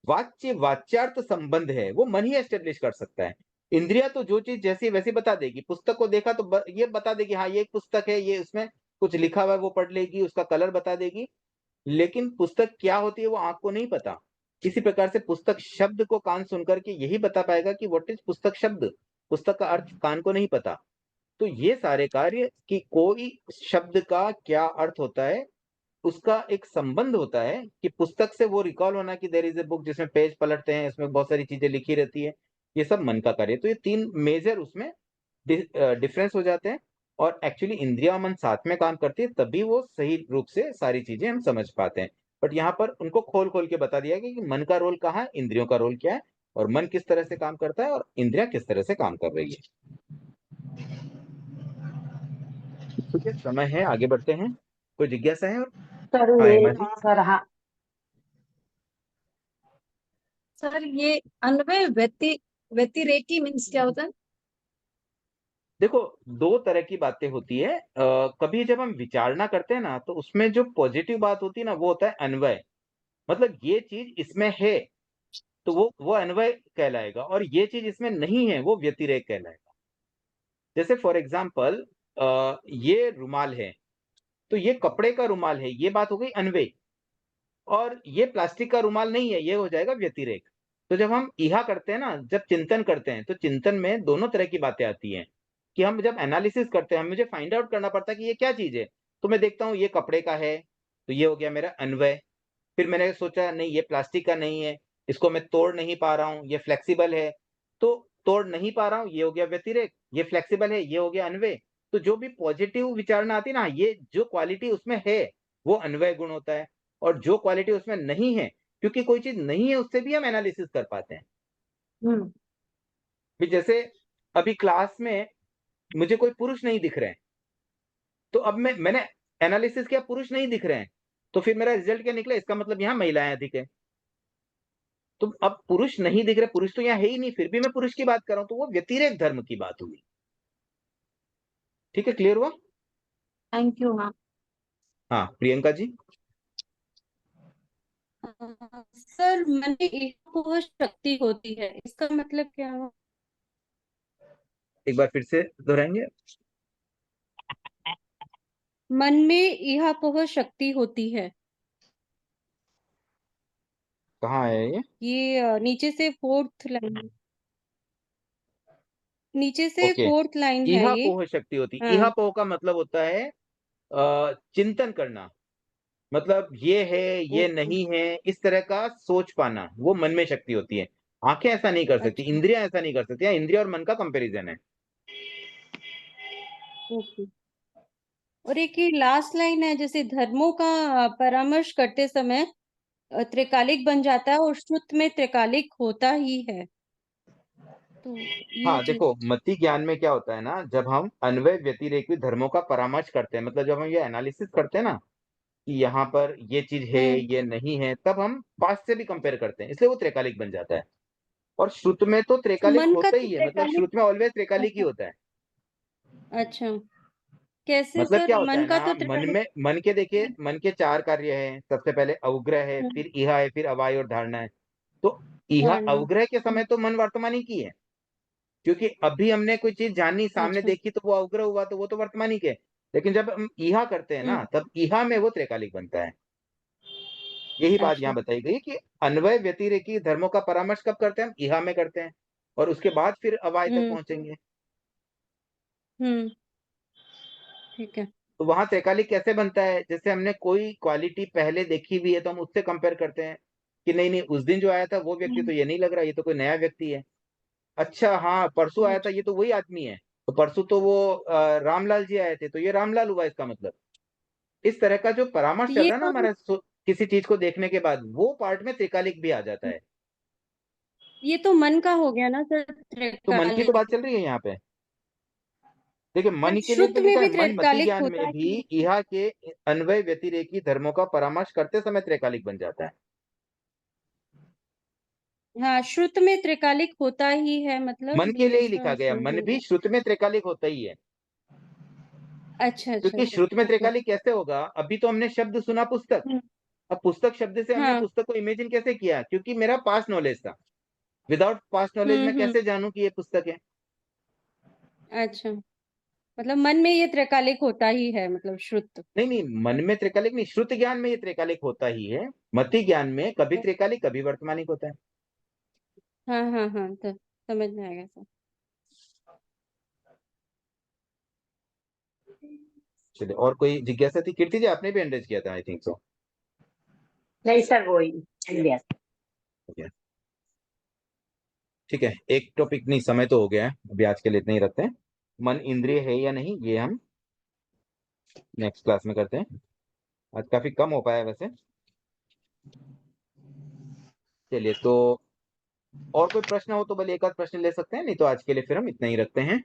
वाच्यार्थ संबंध है वो मन ही एस्टेब्लिश कर सकता है। इंद्रिया तो जो चीज जैसी वैसी बता देगी, पुस्तक को देखा तो ये बता देगी हाँ ये एक पुस्तक है, ये उसमें कुछ लिखा हुआ है वो पढ़ लेगी, उसका कलर बता देगी, लेकिन पुस्तक क्या होती है वो आंख को नहीं पता। इसी प्रकार से पुस्तक शब्द को कान सुनकर के यही बता पाएगा कि व्हाट इज पुस्तक शब्द, पुस्तक का अर्थ कान को नहीं पता। तो ये सारे कार्य कि कोई शब्द का क्या अर्थ होता है उसका एक संबंध होता है कि पुस्तक से वो रिकॉल होना कि देयर इज ए बुक, जिसमें पेज पलटते हैं, इसमें बहुत सारी चीजें लिखी रहती है, ये सब मन का कार्य। तो ये 3 मेजर उसमें डिफरेंस हो जाते हैं। और एक्चुअली इंद्रिया और मन साथ में काम करती है, तभी वो सही रूप से सारी चीजें हम समझ पाते हैं। बट यहाँ पर उनको खोल खोल के बता दिया गया कि मन का रोल कहाँ है, इंद्रियों का रोल क्या है, और मन किस तरह से काम करता है और इंद्रिया किस तरह से काम कर रही है। ठीक है, समय है, आगे बढ़ते हैं। कोई जिज्ञासा है? और सर हाँ ये हेमा जी। सर हाँ सर ये अन्वय व्यतिरेकी मीन्स क्या होता है? देखो, 2 तरह की बातें होती है। कभी जब हम विचारणा करते हैं ना तो उसमें जो पॉजिटिव बात होती है ना वो होता है अन्वय, मतलब ये चीज इसमें है तो वो अन्वय कहलाएगा, और ये चीज इसमें नहीं है वो व्यतिरेक कहलाएगा। जैसे फॉर एग्जाम्पल, ये रुमाल है तो ये कपड़े का रुमाल है, ये बात हो गई अन्वय। और ये प्लास्टिक का रुमाल नहीं है, ये हो जाएगा व्यतिरेक। तो जब हम इहा करते हैं ना, जब चिंतन करते हैं, तो चिंतन में दोनों तरह की बातें आती हैं कि हम जब एनालिसिस करते हैं, मुझे फाइंड आउट करना पड़ता है कि ये क्या चीज है। तो मैं देखता हूँ ये कपड़े का है, तो ये हो गया मेरा अन्वय। फिर मैंने सोचा नहीं ये प्लास्टिक का नहीं है, इसको मैं तोड़ नहीं पा रहा हूँ, ये फ्लेक्सिबल है, तो तोड़ नहीं पा रहा हूँ, ये हो गया व्यतिरेक। ये फ्लेक्सिबल है, ये हो गया अन्वय। तो जो भी पॉजिटिव विचारणा आती है ना, ये जो क्वालिटी उसमें है वो अन्वय गुण होता है। और जो क्वालिटी उसमें नहीं है, क्योंकि कोई चीज नहीं है उससे भी हम एनालिसिस कर पाते हैं। हम्म भी जैसे अभी क्लास में मुझे कोई पुरुष नहीं दिख रहे हैं, तो अब मैंने एनालिसिस किया पुरुष नहीं दिख रहे हैं, तो फिर मेरा रिजल्ट क्या निकला, इसका मतलब यहाँ महिलाएं अधिक है। तो अब पुरुष नहीं दिख रहे, पुरुष तो यहाँ है ही नहीं, फिर भी मैं पुरुष की बात कर रहा हूं, तो वो व्यतिरेक धर्म की बात हुई। ठीक है, क्लियर हुआ? Thank you. हाँ हाँ प्रियंका जी। सर मन में एक वो शक्ति होती है, इसका मतलब क्या हुआ? एक बार फिर से दोहराएंगे? मन में इहापोह शक्ति होती है, कहाँ है ये? ये नीचे से फोर्थ लाइन, नीचे से ओके। फोर्थ लाइन है इहा ये। पोह शक्ति होती, इहा हाँ। पोह का मतलब होता है चिंतन करना, मतलब ये है ये ओके। नहीं है, इस तरह का सोच पाना, वो मन में शक्ति होती है। आंखें ऐसा नहीं कर सकती, अच्छा। इंद्रियां ऐसा नहीं कर सकती, इंद्रिया और मन का कंपैरिजन है। ओके। और एक ये लास्ट लाइन है, जैसे धर्मों का परामर्श करते समय त्रिकालिक बन जाता है और श्रुत में त्रिकालिक होता ही है, तो ये हाँ चीज। देखो, मति ज्ञान में क्या होता है ना, जब हम अन्वय व्यतिरेकी धर्मों का परामर्श करते हैं, मतलब जब हम ये एनालिसिस करते हैं ना कि यहाँ पर ये चीज है हम्म। ये नहीं है, तब हम पास्ट से भी कंपेयर करते हैं, इसलिए वो त्रिकालिक बन जाता है। और श्रुत में तो तो त्रिकालिक मन का होता तो ही है, मतलब त्रिकालिक। श्रुत में ऑलवेज त्रिकालिक ही अच्छा। होता है। अच्छा, कैसे मतलब क्या सर? होता मन है का ना, तो मन त्रिकालिक। में, मन के देखिए, मन के 4 कार्य हैं, सबसे पहले अवग्रह है, हम्म, फिर इहा है, फिर अवाय और धारणा है। तो इहा धारणा। अवग्रह के समय तो मन वर्तमानी की है, क्योंकि अभी हमने कोई चीज जानी, सामने अच्छा। देखी, तो वो अवग्रह हुआ, तो वो तो वर्तमानिक है। लेकिन जब हम इहा करते हैं ना, हम्म। तब इहा में वो त्रैकालिक बनता है। यही बात अच्छा। यहाँ बताई गई कि अन्वय व्यतिरेकी धर्मों का परामर्श कब करते हैं, हम इहा में करते हैं, और उसके बाद फिर अवाय तक हम्म। पहुंचेंगे। हम्म। ठीक है। तो वहां त्रैकालिक कैसे बनता है? जैसे हमने कोई क्वालिटी पहले देखी हुई है तो हम उससे कंपेयर करते हैं कि नहीं नहीं, उस दिन जो आया था वो व्यक्ति तो ये नहीं लग रहा, ये तो कोई नया व्यक्ति है। अच्छा हाँ, परसों आया था, ये तो वही आदमी है। तो परसों तो वो रामलाल जी आए थे, तो ये रामलाल हुआ इसका मतलब। इस तरह का जो परामर्श चल ये रहा है ना तो हमारा किसी चीज को देखने के बाद, वो पार्ट में त्रिकालिक भी आ जाता है। ये तो मन का हो गया ना सर, तो मन की तो बात त्रिकालिक। चल रही है यहाँ पे। देखिए, मन पर के लिए तो श्रुत में लिखा है, भी मन मति त्रिकालिक ज्ञान होता में भी ही। इहा के अन्वय व्यतिरेकी धर्मों का परामर्श करते समय त्रिकालिक बन जाता है। हाँ, श्रुत में त्रिकालिक होता ही है, मतलब मन के ये लिए ही इसका लिखा गया, समझ मन नहीं भी आया। श्रुत में त्रिकालिक होता ही है। अच्छा अच्छा क्योंकि अच्छा, श्रुत में ओके। त्रिकालिक कैसे होगा? अभी तो हमने शब्द सुना पुस्तक। हम्म, अब पुस्तक शब्द से हमने हाँ। पुस्तक को इमेजिन कैसे किया? क्योंकि मेरा पास्ट नॉलेज था। विदाउट पास्ट नॉलेज मैं हम्म। कैसे जानूं कि ये पुस्तक है? अच्छा, मतलब मन में ये त्रिकालिक होता ही है, मतलब श्रुत। नहीं नहीं, मन में त्रिकालिक नहीं, श्रुत ज्ञान में ये त्रिकालिक होता ही है। मति ज्ञान में कभी त्रिकालिक कभी वर्तमानिक होता है। हाँ हाँ हाँ, तो समझ में आ गया सर। चलिए, और कोई जिज्ञासा थी? कीर्ति जी, आपने भी अंडरस्टैंड किया था, आई थिंक सो। नहीं सर, वही yes। ठीक है, एक टॉपिक नहीं, समय तो हो गया है, अभी आज के लिए इतना ही रखते हैं। मन इंद्रिय है या नहीं, ये हम नेक्स्ट क्लास में करते हैं। आज काफी कम हो पाया वैसे। चलिए, तो और कोई प्रश्न हो तो भले एक आध प्रश्न ले सकते हैं, नहीं तो आज के लिए फिर हम इतना ही रखते हैं।